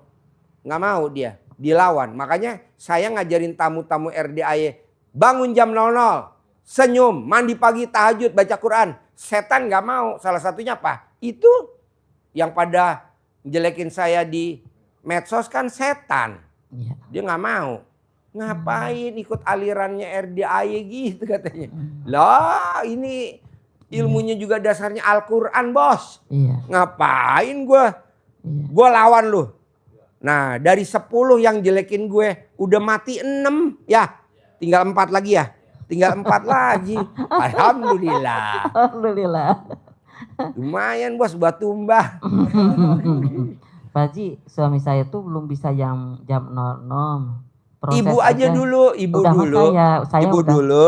Gak mau dia, dilawan. Makanya saya ngajarin tamu-tamu RDAY, bangun jam 00, senyum, mandi pagi, tahajud, baca Quran. Setan gak mau. Salah satunya apa? Itu yang pada jelekin saya di medsos kan setan. Dia gak mau. Ngapain ikut alirannya RDAY gitu katanya. Lah ini ilmunya juga dasarnya Al-Quran bos. Ngapain gue? Gue lawan lu. Nah dari 10 yang jelekin gue udah mati 6 ya. Tinggal 4 lagi ya. Tinggal 4 lagi. Alhamdulillah. Alhamdulillah. Lumayan bos buat tumbah. Pak Haji, suami saya tuh belum bisa jam 00. Ibu aja dulu, ibu udah dulu. Saya ibu udah, dulu.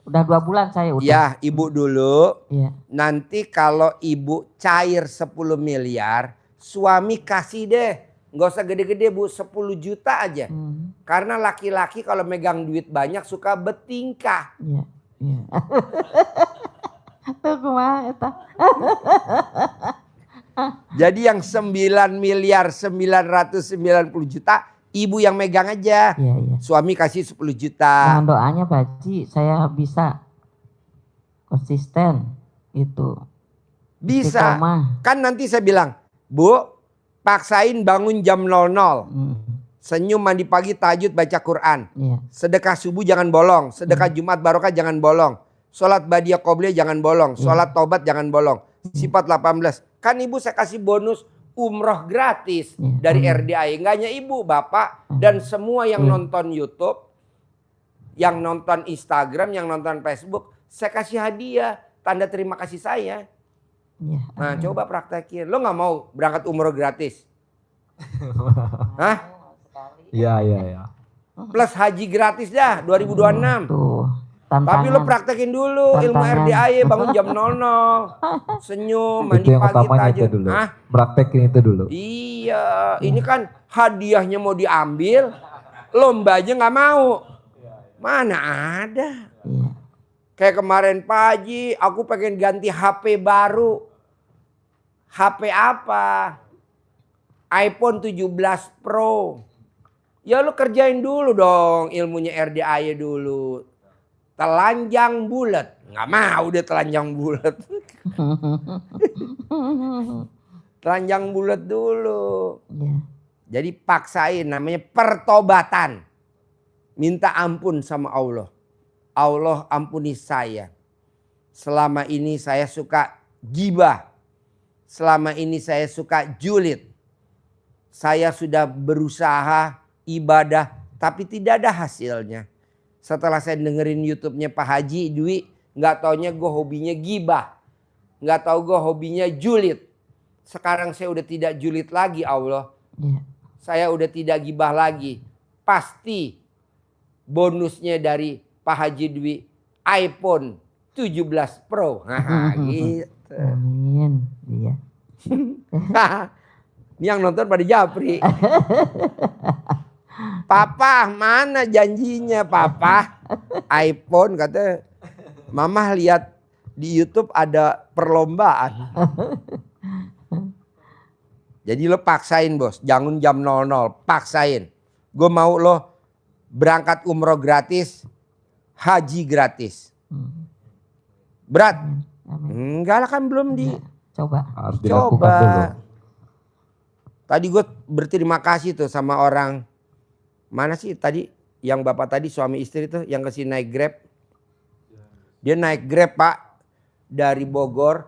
Udah 2 bulan saya udah. Ya, ibu dulu. Ya. Nanti kalau ibu cair 10 miliar, suami kasih deh. Nggak usah gede-gede Bu, 10 juta aja. Karena laki-laki kalau megang duit banyak suka bertingkah. Iya, iya. Tuh kumaha eta. Jadi yang 9 miliar 990 juta, ibu yang megang aja. Iya, iya. Suami kasih 10 juta. Dengan doanya Pak Haji, saya bisa konsisten itu. Bisa. Istiqomah. Kan nanti saya bilang, Bu, paksain bangun jam 00. Senyum, mandi pagi, tahajud, baca Quran. Iya. Sedekah subuh jangan bolong. Sedekah Jumat barokah jangan bolong. Sholat badiah qobliyah jangan bolong. Sholat taubat jangan bolong. Sifat 18. Kan ibu saya kasih bonus umroh gratis dari RDAY. Enggak hanya ibu, bapak, dan semua yang nonton YouTube, yang nonton Instagram, yang nonton Facebook, saya kasih hadiah, tanda terima kasih saya. Nah coba praktekin. Lo nggak mau berangkat umroh gratis? Hah? Iya. Plus haji gratis dah 2026. Tuh, Tapi lo praktekin dulu ilmu RDAY, bangun jam 00. Senyum, mandi Itu yang pagi, utamanya tahajud. itu dulu. Hah? Praktekin itu dulu. Iya, ini kan hadiahnya mau diambil, lombanya nggak mau. Mana ada. Kayak kemarin Pak Haji, aku pengen ganti HP baru. HP apa? iPhone 17 Pro. Ya lu kerjain dulu dong ilmunya RDAY dulu. Telanjang bulat. Nggak mau dia telanjang bulat. Telanjang bulat dulu. Jadi paksain, namanya pertobatan. Minta ampun sama Allah. Allah ampuni saya. Selama ini saya suka gibah. Selama ini saya suka julid. Saya sudah berusaha ibadah tapi tidak ada hasilnya. Setelah saya dengerin YouTube-nya Pak Haji Dwi, nggak taunya gue hobinya gibah. Nggak tahu gue hobinya julid. Sekarang saya udah tidak julid lagi Allah. Saya udah tidak gibah lagi. Pasti bonusnya dari Pak Haji Dwi iPhone 17 Pro. Gitu. Amin. Iya. Ini yang nonton pada japri. Papa mana janjinya Papa? iPhone kata. Mama lihat di YouTube ada perlombaan. Jadi lo paksain bos. Jangan jam 00. Paksain. Gue mau lo berangkat umroh gratis. Haji gratis. Berat? Enggak lah kan belum di. Coba. Harus dilakukan dulu. Tadi gue berterima kasih tuh sama orang. Mana sih tadi yang bapak tadi suami istri tuh yang kesini naik Grab. Dia naik Grab Pak dari Bogor.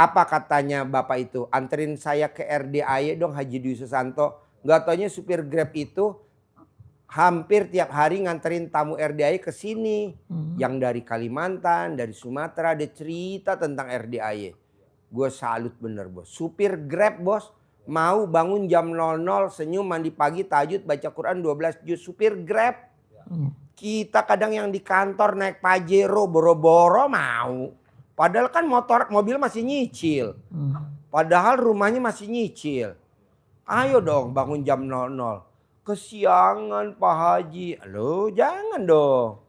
Apa katanya bapak itu? Anterin saya ke RDAY dong Haji Dwi Susanto. Gak taunya supir Grab itu hampir tiap hari nganterin tamu RDAY ke sini. Yang dari Kalimantan, dari Sumatera, ada cerita tentang RDAY. Gue salut bener bos. Supir Grab bos, mau bangun jam 00, senyum, mandi pagi, tahajud, baca Quran 12 juz. Supir Grab. Kita kadang yang di kantor naik Pajero, boro-boro mau. Padahal kan mobil masih nyicil. Padahal rumahnya masih nyicil. Ayo dong bangun jam 00. Kesiangan Pak Haji. Loh jangan dong.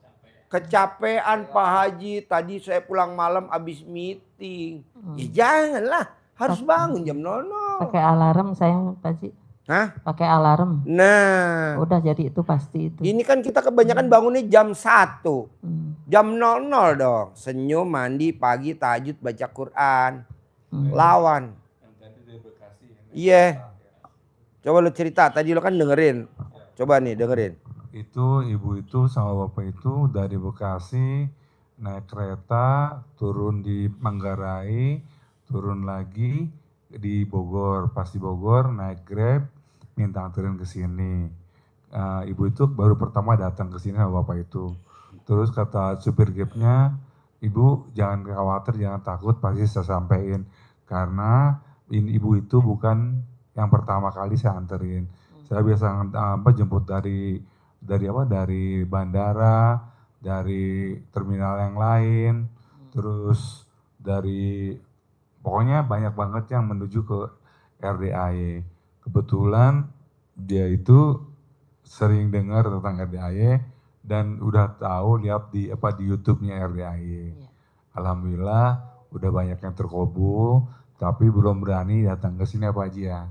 Kecapean Pak Haji. Tadi saya pulang malam habis meeting. Ya janganlah. Harus bangun jam 00. Pakai alarm sayang Pak Haji. Hah? Pakai alarm. Nah. Udah jadi itu pasti itu. Ini kan kita kebanyakan bangunnya jam 1. Jam 00 dong. Senyum, mandi, pagi, tahajud, baca Quran. Lawan. Yang tadi dari Bekasi. Iya. Coba lu cerita. Tadi lu kan dengerin. Coba nih dengerin. Itu ibu itu sama bapak itu dari Bekasi naik kereta, turun di Manggarai, turun lagi di Bogor. Pas di Bogor naik Grab, minta anterin ke sini. Ibu itu baru pertama datang ke sini sama bapak itu. Terus kata supir Grabnya, ibu jangan khawatir, jangan takut, pasti saya sampaikan. Karena ibu itu bukan yang pertama kali saya anterin. Saya biasa jemput dari bandara, dari terminal yang lain, terus dari pokoknya banyak banget yang menuju ke RDAY. Kebetulan dia itu sering dengar tentang RDAY dan udah tahu lihat di YouTube-nya RDAY. Alhamdulillah udah banyak yang terkabul, tapi belum berani datang ke sini Pak Haji ya.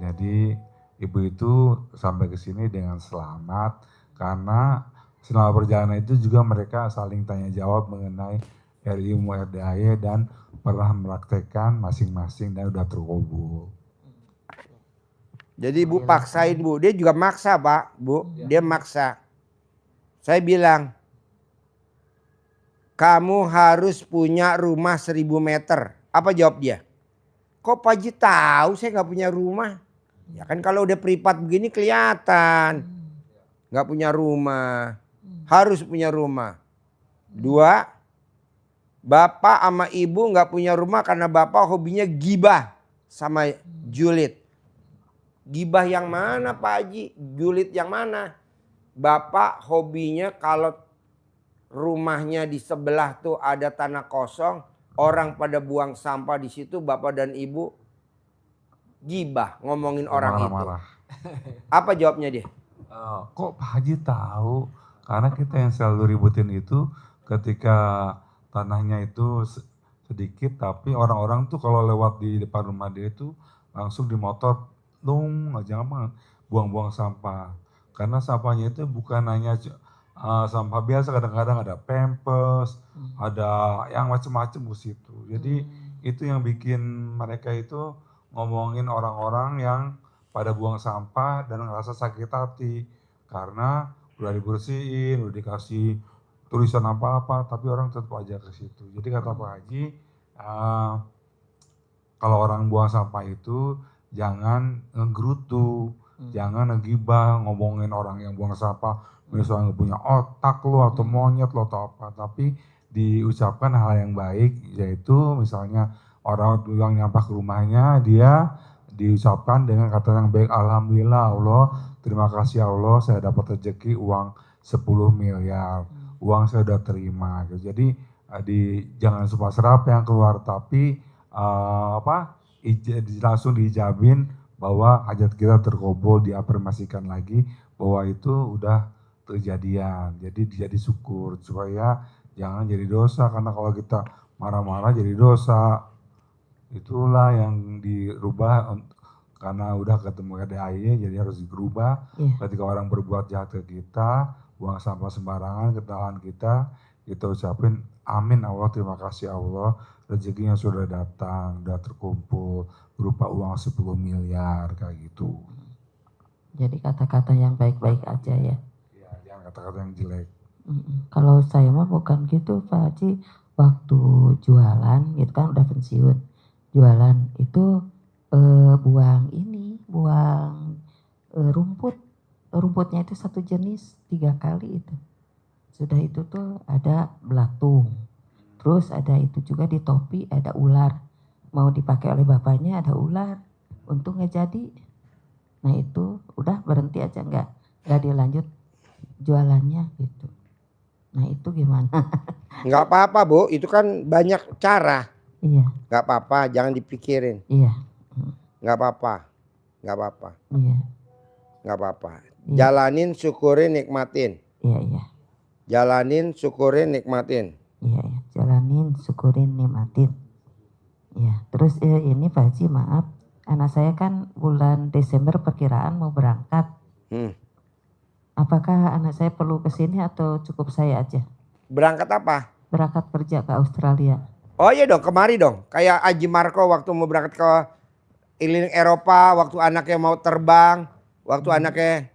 Jadi ibu itu sampai ke sini dengan selamat karena selama perjalanan itu juga mereka saling tanya jawab mengenai ilmu RDAY dan pernah mempraktekkan masing-masing dan udah terkabul. Jadi ibu paksain bu, dia juga maksa pak, bu, dia maksa. Saya bilang, kamu harus punya rumah 1000 meter. Apa jawab dia? Kok Pak Haji tahu saya nggak punya rumah? Ya kan kalau udah privat begini kelihatan. Nggak punya rumah. Harus punya rumah. 2, bapak sama ibu nggak punya rumah karena bapak hobinya gibah sama julid. Gibah yang mana Pak Haji? Julid yang mana? Bapak hobinya kalau rumahnya di sebelah tuh ada tanah kosong, orang pada buang sampah di situ, bapak dan ibu gibah ngomongin orang itu. Apa jawabnya dia? Kok Pak Haji tahu? Karena kita yang selalu ributin itu ketika tanahnya itu sedikit, tapi orang-orang tuh kalau lewat di depan rumah dia itu langsung di motor dong aja buang-buang sampah. Karena sampahnya itu bukan hanya sampah biasa, kadang-kadang ada pampers, ada yang macam-macam di situ. Jadi itu yang bikin mereka itu ngomongin orang-orang yang pada buang sampah dan ngerasa sakit hati karena udah dibersihin, udah dikasih tulisan apa-apa, tapi orang tetap aja ke situ. Jadi kata Pak Haji, kalau orang buang sampah itu jangan ngegerutu, jangan ngegibah, ngomongin orang yang buang sampah, misalnya nggak punya otak lo atau monyet lo atau apa, tapi diucapkan hal yang baik, yaitu misalnya orang yang nyampah ke rumahnya, dia diucapkan dengan kata yang baik, alhamdulillah Allah, terima kasih Allah, saya dapat rezeki uang 10 miliar, uang saya udah terima. Jadi jangan sumpah serap yang keluar, tapi langsung dijamin bahwa hajat kita terkabul, diafirmasikan lagi bahwa itu udah kejadian. Jadi jadi syukur supaya jangan jadi dosa, karena kalau kita marah-marah jadi dosa. Itulah yang dirubah karena udah ketemu RDAY, jadi harus dirubah. Ketika orang berbuat jahat ke kita, buang sampah sembarangan ke tangan kita ucapin amin Allah, terima kasih Allah, rezekinya sudah datang, sudah terkumpul berupa uang 10 miliar kayak gitu. Jadi kata-kata yang baik-baik aja ya. Ya, jangan kata-kata yang jelek. Kalau saya mah bukan gitu Pak Haji, waktu jualan gitu kan udah pensiun. Jualan itu buang rumput. Rumputnya itu satu jenis 3 kali itu. Sudah itu tuh ada belatung. Terus ada itu juga di topi ada ular. Mau dipakai oleh bapaknya ada ular. Untung nggak jadi. Nah itu udah berhenti aja nggak dilanjut jualannya gitu. Nah itu gimana? Nggak apa-apa Bu, itu kan banyak cara. Iya, Nggak apa-apa, jangan dipikirin. iya, Nggak apa-apa, nggak apa-apa, iya, nggak apa-apa. iya, Jalanin, syukurin, nikmatin. iya, iya, Jalanin, syukurin, nikmatin. iya, iya. Jalanin, syukurin, nikmatin. Ya, terus ini Pak Haji maaf, anak saya kan bulan Desember perkiraan mau berangkat. Hmm. Apakah anak saya perlu ke sini atau cukup saya aja? Berangkat apa? Berangkat kerja ke Australia. Oh iya dong, kemari dong. Kayak Aji Marco waktu mau berangkat ke keliling Eropa, waktu anaknya mau terbang, waktu anaknya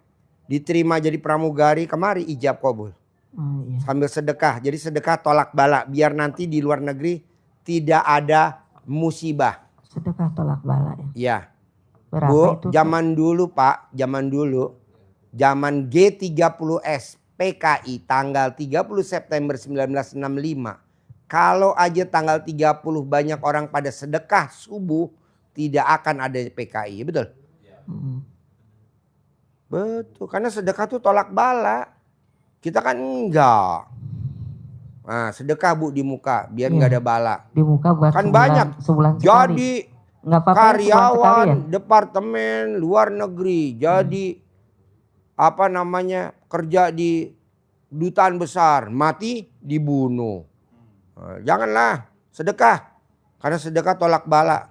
diterima jadi pramugari, kemari ijab kabul. Oh, iya. Sambil sedekah. Jadi sedekah tolak bala, biar nanti di luar negeri tidak ada musibah. Sedekah tolak bala ya. Iya. Berapa Bu, itu? zaman dulu Pak, zaman dulu, zaman G30S PKI tanggal 30 September 1965. Kalau aja tanggal 30 banyak orang pada sedekah subuh, tidak akan ada PKI, betul? Hmm. Betul, karena sedekah tuh tolak bala. Kita kan enggak. Nah, sedekah Bu di muka, biar nggak Iya. ada bala. Di muka buat Kan sebulan, banyak. sebulan sekali. Jadi Nggak apa-apa ya, sebulan sekali karyawan ya? departemen luar negeri, jadi apa namanya, kerja di dutaan besar, mati dibunuh. Janganlah sedekah, karena sedekah tolak bala.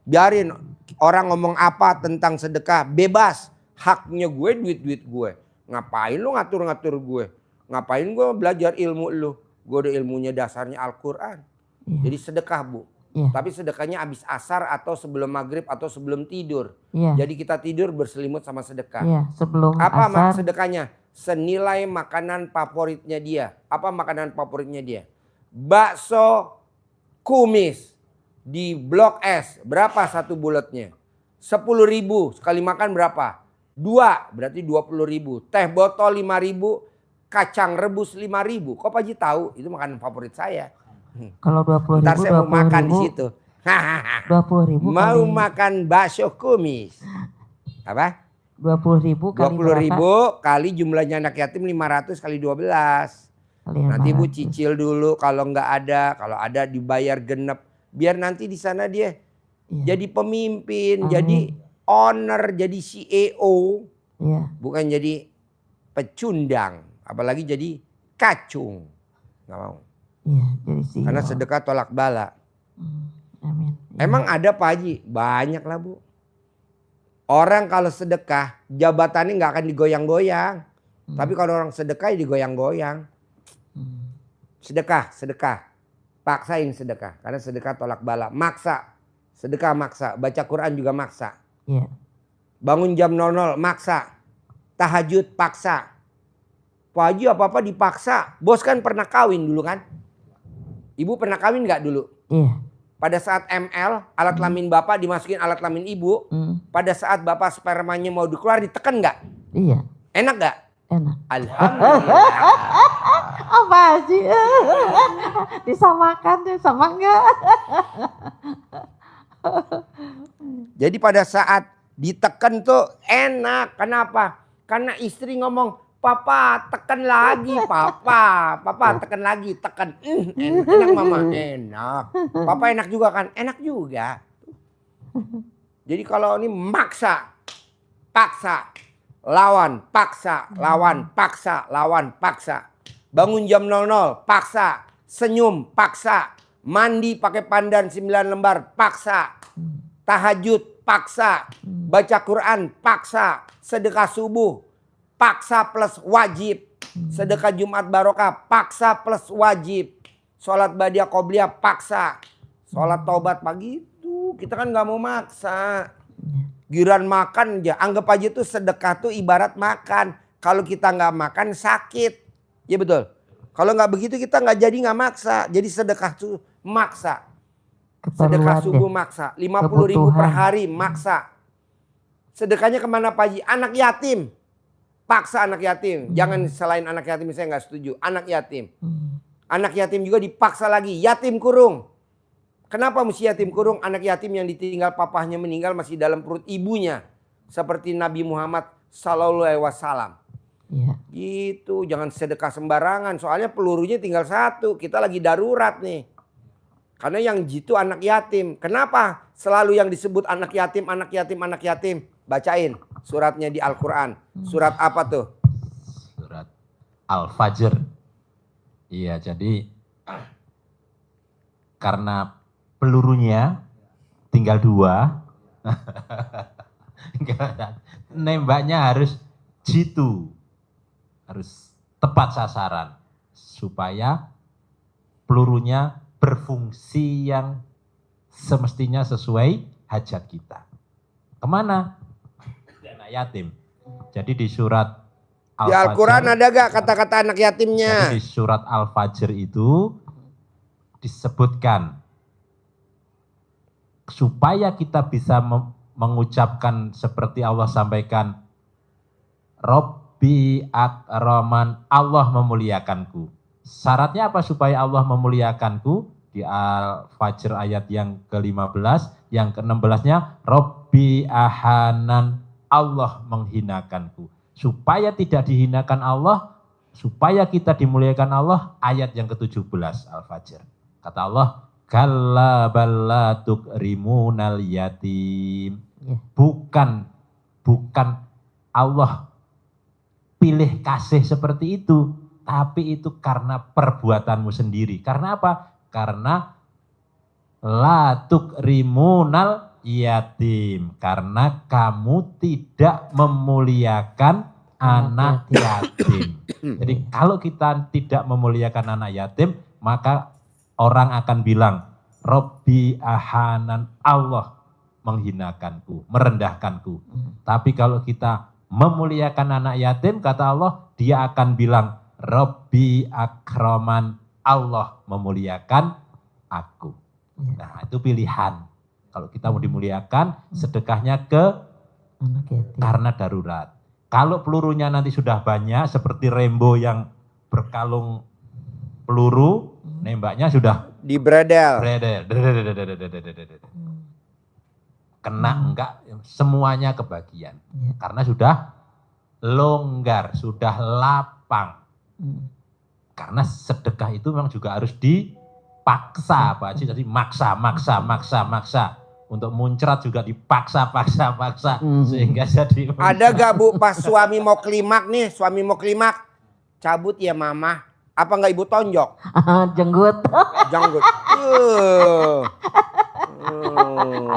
Biarin orang ngomong apa tentang sedekah, bebas. Haknya gue, duit gue. Ngapain lu ngatur-ngatur gue? Ngapain gue belajar ilmu lu? Gue udah ilmunya dasarnya Al-Quran. Iya. Jadi sedekah Bu. Iya. Tapi sedekahnya habis asar atau sebelum maghrib atau sebelum tidur. Iya. Jadi kita tidur berselimut sama sedekah. Iya, sebelum Apa asar. sedekahnya? Senilai makanan favoritnya dia. Apa makanan favoritnya dia? Bakso kumis di Blok S. Berapa satu bulatnya? 10.000. Sekali makan berapa? 2, berarti 20.000. Teh botol 5.000. Kacang rebus 5.000. Kok Pak Haji tahu? Itu makanan favorit saya. Kalau 20.000, Ntar saya mau makan di 20.000, situ. 20.000 Mau kali, makan bakso kumis. Apa? 20.000 kali 20.000 kali jumlahnya anak yatim 500 kali 12. Kali Nanti Bu 500. cicil dulu, kalau nggak ada, kalau ada dibayar genep. Biar nanti di sana dia Iya. jadi pemimpin, Amin. jadi owner, jadi CEO, Iya. bukan jadi pecundang, apalagi jadi kacung. Nggak mau. Iya, jadi sih. Karena sedekah tolak bala. Amin. Iya. Emang ada Pak Haji? Banyak lah Bu. Orang kalau sedekah jabatannya nggak akan digoyang-goyang. Tapi kalau orang sedekah ya digoyang-goyang. Sedekah, sedekah. Paksain sedekah. Karena sedekah tolak bala. Maksa. Sedekah maksa. Baca Quran juga maksa. Iya. Bangun jam 00 maksa. Tahajud paksa. Pak Haji apa-apa dipaksa. Bos kan pernah kawin dulu kan? Ibu pernah kawin nggak dulu? Iya. Pada saat ML, alat kelamin bapak dimasukin alat kelamin ibu. Pada saat bapak spermanya mau dikeluar ditekan nggak? Iya. Enak nggak? Enak. Alhamdulillah. Apa sih? Disamakan deh sama enggak? Jadi pada saat ditekan tuh enak. Kenapa? Karena istri ngomong, papa tekan lagi, papa tekan lagi, tekan. Enak mama, enak. Papa enak juga kan? Enak juga. Jadi kalau ini maksa, paksa, lawan, paksa, lawan, paksa, lawan, paksa. Bangun jam 00, paksa. Senyum, paksa. Mandi pakai pandan 9 lembar, paksa. Tahajud, paksa. Baca Quran, paksa. Sedekah subuh, paksa plus wajib. Sedekah Jumat barokah, paksa plus wajib. Sholat badiah qobliyah, paksa. Sholat taubat pagi itu kita kan nggak mau maksa. Giran makan aja, anggap aja tuh sedekah tuh ibarat makan. Kalau kita nggak makan sakit, ya betul. Kalau nggak begitu kita nggak jadi nggak maksa. Jadi sedekah tuh maksa. Sedekah Keperluan subuh deh. maksa. 50.000 per Kebutuhan. hari maksa. Sedekahnya kemana Pak Haji? Anak yatim. Paksa anak yatim. Jangan selain anak yatim saya nggak setuju. Anak yatim. Anak yatim juga dipaksa lagi. Yatim kurung. Kenapa mesti yatim kurung? Anak yatim yang ditinggal papahnya meninggal masih dalam perut ibunya. Seperti Nabi Muhammad Sallallahu Alaihi Wasallam. Iya. Gitu, jangan sedekah sembarangan. Soalnya pelurunya tinggal satu. Kita lagi darurat nih. Karena yang jitu anak yatim. Kenapa selalu yang disebut anak yatim, anak yatim, anak yatim? Bacain suratnya di Al-Quran. Surat apa tuh? Surat Al-Fajr. Iya, jadi karena pelurunya tinggal 2, nembaknya harus jitu, harus tepat sasaran supaya pelurunya berfungsi yang semestinya sesuai hajat kita. Kemana? Anak yatim. Jadi di surat Di Al-Quran ada gak kata-kata anak yatimnya? Jadi di surat Al-Fajr itu disebutkan supaya kita bisa mengucapkan seperti Allah sampaikan, Robbi akraman, Allah memuliakanku. Syaratnya apa supaya Allah memuliakanku? Di Al-Fajr ayat yang ke-15, yang ke-16-nya, Robbi ahanan, Allah menghinakanku. Supaya tidak dihinakan Allah, supaya kita dimuliakan Allah, ayat yang ke-17 Al-Fajr. Kata Allah, kalla balla tukrimunal yatim. Bukan Allah pilih kasih seperti itu, tapi itu karena perbuatanmu sendiri. Karena apa? Karena la tukrimunal yatim, karena kamu tidak memuliakan anak yatim. Jadi kalau kita tidak memuliakan anak yatim, maka orang akan bilang, Robbi ahanan, Allah menghinakanku, merendahkanku. Tapi kalau kita memuliakan anak yatim, kata Allah, dia akan bilang, Robbi akraman, Allah memuliakan aku. Nah, itu pilihan. Kalau kita mau dimuliakan, sedekahnya ke Anak yatim. karena darurat. Kalau pelurunya nanti sudah banyak, seperti Rembo yang berkalung peluru, nembaknya sudah Di bredel. kena enggak, semuanya kebagian. Karena sudah longgar, sudah lapang. Karena sedekah itu memang juga harus dipaksa, Pak Haji. Jadi maksa. Untuk muncrat juga dipaksa, sehingga jadi. Ada gak Bu pas suami mau klimak nih, cabut ya mama. Apa nggak ibu tonjok? Jenggut. Janggut.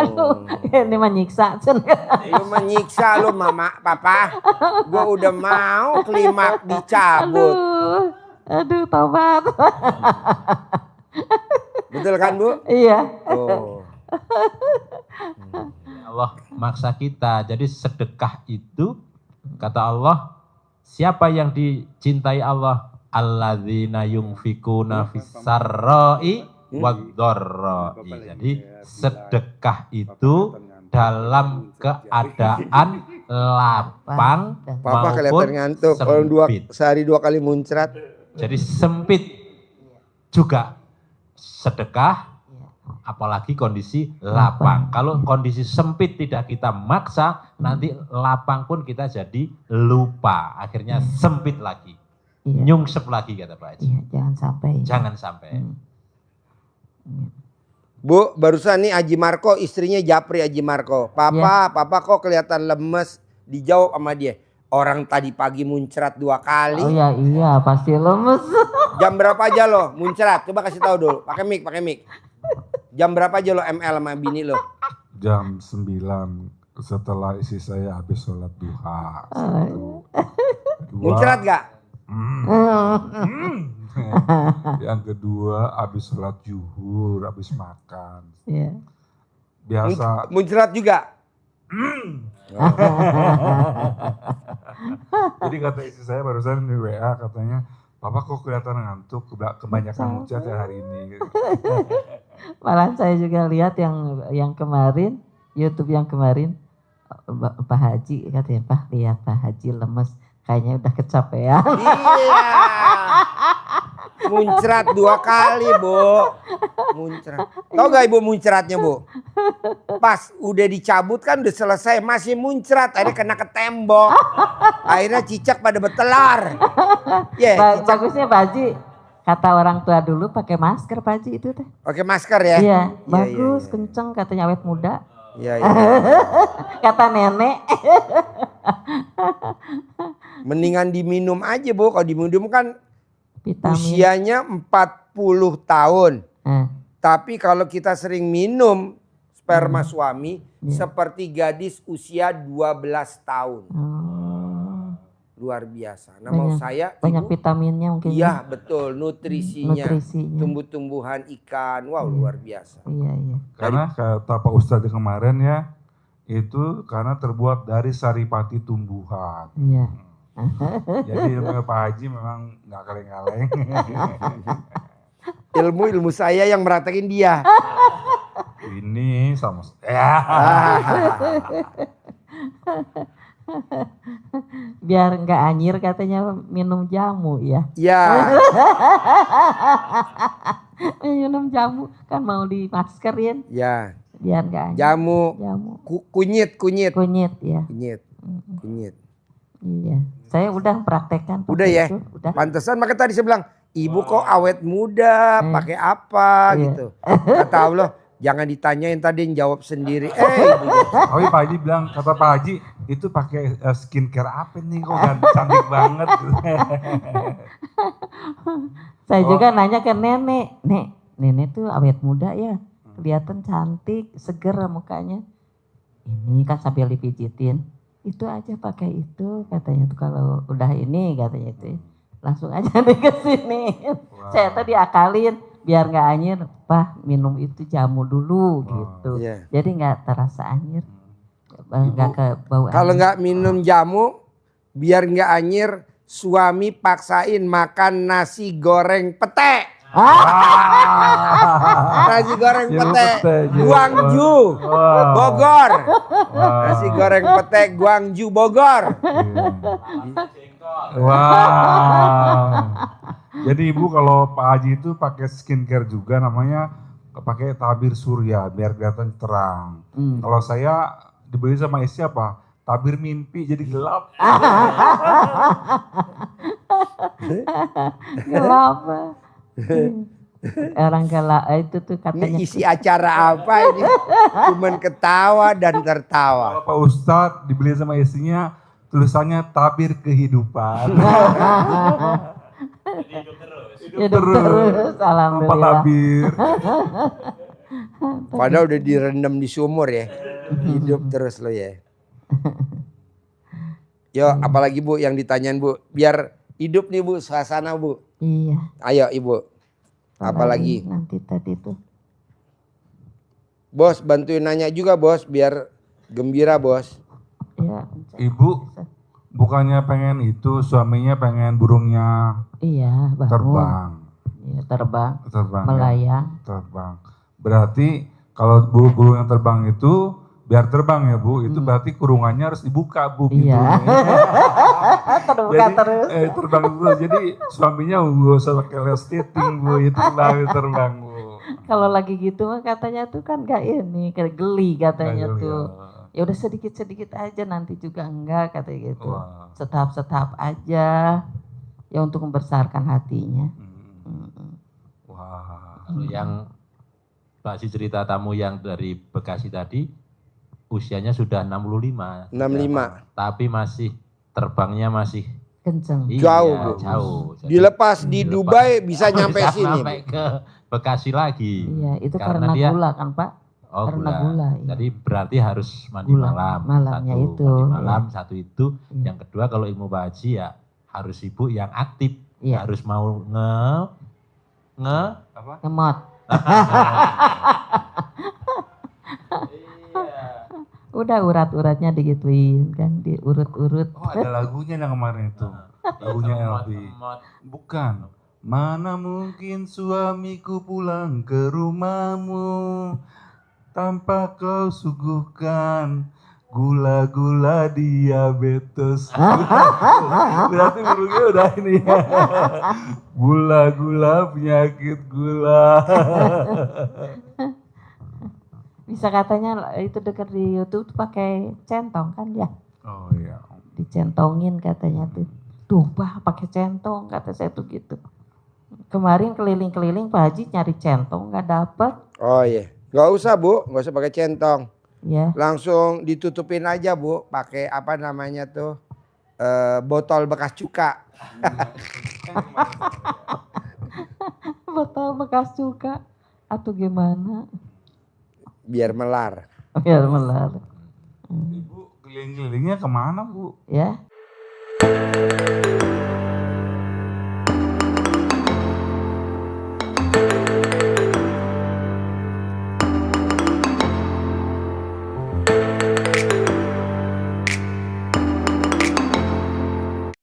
Aduh, ini menyiksa. Lu menyiksa lu mama, papa. Gue udah mau klimak dicabut. Aduh, tobat. Betul kan Bu? Iya. Oh. Allah maksa kita. Jadi sedekah itu, kata Allah, siapa yang dicintai Allah? Alladzina yunfikuna fis-sarra'i wad-dharra'i. Jadi sedekah itu dalam keadaan lapang Papa kelihatan maupun ngantuk. Kalau sempit. sehari 2 kali muncrat. Jadi sempit juga sedekah, apalagi kondisi lapang. Kalau kondisi sempit tidak kita maksa, nanti lapang pun kita jadi lupa. Akhirnya sempit lagi. Nyungsep lagi kata Pak Haji. Iya, jangan sampai. Jangan sampai. Bu, barusan nih Haji Marco, istrinya Japri Haji Marco. Papa kok kelihatan lemes. Dijawab sama dia. Orang tadi pagi muncrat 2 kali. Oh ya iya, pasti lemes. Jam berapa aja lo muncrat? Coba kasih tahu dulu. Pakai mic. Jam berapa aja lo ML sama bini lo? Jam 9 setelah istri saya habis sholat duha. Muncrat gak? Yang kedua habis sholat zuhur, habis makan. Iya. Biasa. Muncrat juga? Jadi kata istri saya barusan di WA katanya, Papa kok kelihatan ngantuk, kebanyakan muncrat ya hari ini. Malah saya juga lihat yang kemarin, YouTube yang kemarin, Pak Haji katanya, Pak lihat Pak Haji lemes, kayaknya udah kecapean. Iya. Muncrat 2 kali, Bu. Muncrat. Tahu gak Ibu muncratnya, Bu? Pas udah dicabut kan udah selesai, masih muncrat. Akhirnya kena ke tembok. Akhirnya cicak pada bertelar. Ya, cicak. Bagusnya Pak Haji, kata orang tua dulu pakai masker Pak Haji itu teh. Oke, masker ya. Iya, Iya, bagus, iya. kenceng katanya awet muda. Iya, iya. Kata nenek. Mendingan diminum aja, Bu. Kalau diminum kan Vitamin. usianya 40 tahun. Tapi kalau kita sering minum sperma suami seperti gadis usia 12 tahun. Luar biasa. Nah, mau saya banyak Ibu, vitaminnya mungkin. iya, betul, nutrisinya. Nutrisinya. Tumbuh-tumbuhan ikan. Wow, luar biasa. Iya, iya. Karena kata Pak Ustadz kemarin ya, itu karena terbuat dari saripati tumbuhan. Iya. Jadi ilmu Pak Haji memang nggak kaleng-kaleng. Ilmu saya yang meratakin dia. Ini sama. Ya. Biar nggak anyir katanya minum jamu ya. Ya, Minum jamu kan mau dimaskerin ya. biar nggak anyir. Jamu, Jamu. kunyit. Kunyit ya. Kunyit. Iya. Saya udah praktekkan. Udah ya? Itu, udah. Pantesan maka tadi saya bilang, Ibu kok awet muda, pakai apa Iya. gitu. Kata Allah, jangan ditanyain tadi, yang jawab sendiri. Ibu jawab. Tapi Pak Haji bilang, kata Pak Haji, itu pakai skincare apa nih kok cantik banget. Saya juga nanya ke nenek, nenek tuh awet muda ya, kelihatan cantik, seger mukanya. Ini kan sambil dipijitin, itu aja pakai itu katanya tuh kalau udah ini katanya itu, langsung aja nih ke sini. Saya tadi akalin biar nggak anyir, Pak minum itu jamu dulu gitu, Iya. jadi nggak terasa anyir, nggak ke bau. Kalau anyir. nggak minum jamu, biar nggak anyir, suami paksain makan nasi goreng pete. Nasi goreng pete, Guangju, Bogor. Nasi goreng pete, Guangju, Bogor. Wow. Jadi Ibu kalau Pak Haji itu pakai skincare juga namanya pakai tabir surya biar kelihatan terang. Kalau saya dibeli sama istri apa? Tabir mimpi jadi gelap. Gelap. Orang gelap itu tuh Ini katanya. isi acara apa ini? Cuman ketawa dan tertawa. Kalau Pak Ustadz dibeli sama istrinya tulisannya tabir kehidupan. Hidup terus, Tanpa alhamdulillah. tabir. Padahal udah direndam di sumur ya. Hidup terus lo ya. Yo, apalagi Bu yang ditanyain Bu. Biar hidup nih Bu, suasana Bu. Iya. Ayo Ibu. Apalagi? Nanti tadi tuh. Bos bantuin nanya juga Bos, biar gembira Bos. Ya. Ibu bukannya pengen itu, suaminya pengen burungnya Iya, bangun. terbang. Iya, terbang. Terbang. ya? Melayang. Terbang. Berarti kalau burung yang terbang itu biar terbang ya Bu, itu berarti kurungannya harus dibuka Bu. Iya. Terbuka Jadi terus. terbang dulu. Jadi suaminya nggak usah pakai resleting Bu, itu terbang Bu. Kalau lagi gitu mah katanya tuh kan gak ini, kayak geli katanya Kayak tuh. ya. Ya udah sedikit-sedikit aja, nanti juga enggak katanya gitu. Wah. Setahap-setahap aja. Ya untuk membesarkan hatinya. Wah. Kalau yang Pak Si cerita tamu yang dari Bekasi tadi, usianya sudah 65. 65. Tapi masih terbangnya masih Kenceng. Jauh, Bu. jauh. Jadi Dilepas di dilepas. Dubai bisa nyampe Bisa sini. Sampai ke Bekasi lagi. Iya, itu Karena karena dia- gula kan Pak? Oh, Karena gula, iya. Jadi berarti harus mandi Gula, malam. malamnya Satu, itu, mandi malam satu itu. Iya. Yang kedua kalau ilmu Pak Haji ya harus ibu yang aktif. Iya. Harus mau apa? Ngemot. Udah urat-uratnya digituin kan, diurut-urut. Oh ada lagunya yang kemarin itu. Lagunya LP. Bukan. Mana mungkin suamiku pulang ke rumahmu tanpa kau suguhkan gula-gula diabetes. Berarti burungnya udah ini ya. Gula-gula penyakit gula. Bisa katanya itu dekat di YouTube pakai centong kan ya? Oh iya. Dicentongin katanya tuh. Tuh bah pakai centong kata saya tuh gitu. Kemarin keliling-keliling Pak Haji nyari centong nggak dapet. Oh iya. Nggak usah Bu, nggak usah pakai centong. Ya, Langsung ditutupin aja Bu, pakai apa namanya tuh botol bekas cuka. botol bekas cuka atau gimana? Biar melar. Biar melar. Ibu keliling-kelilingnya kemana Bu? Ya.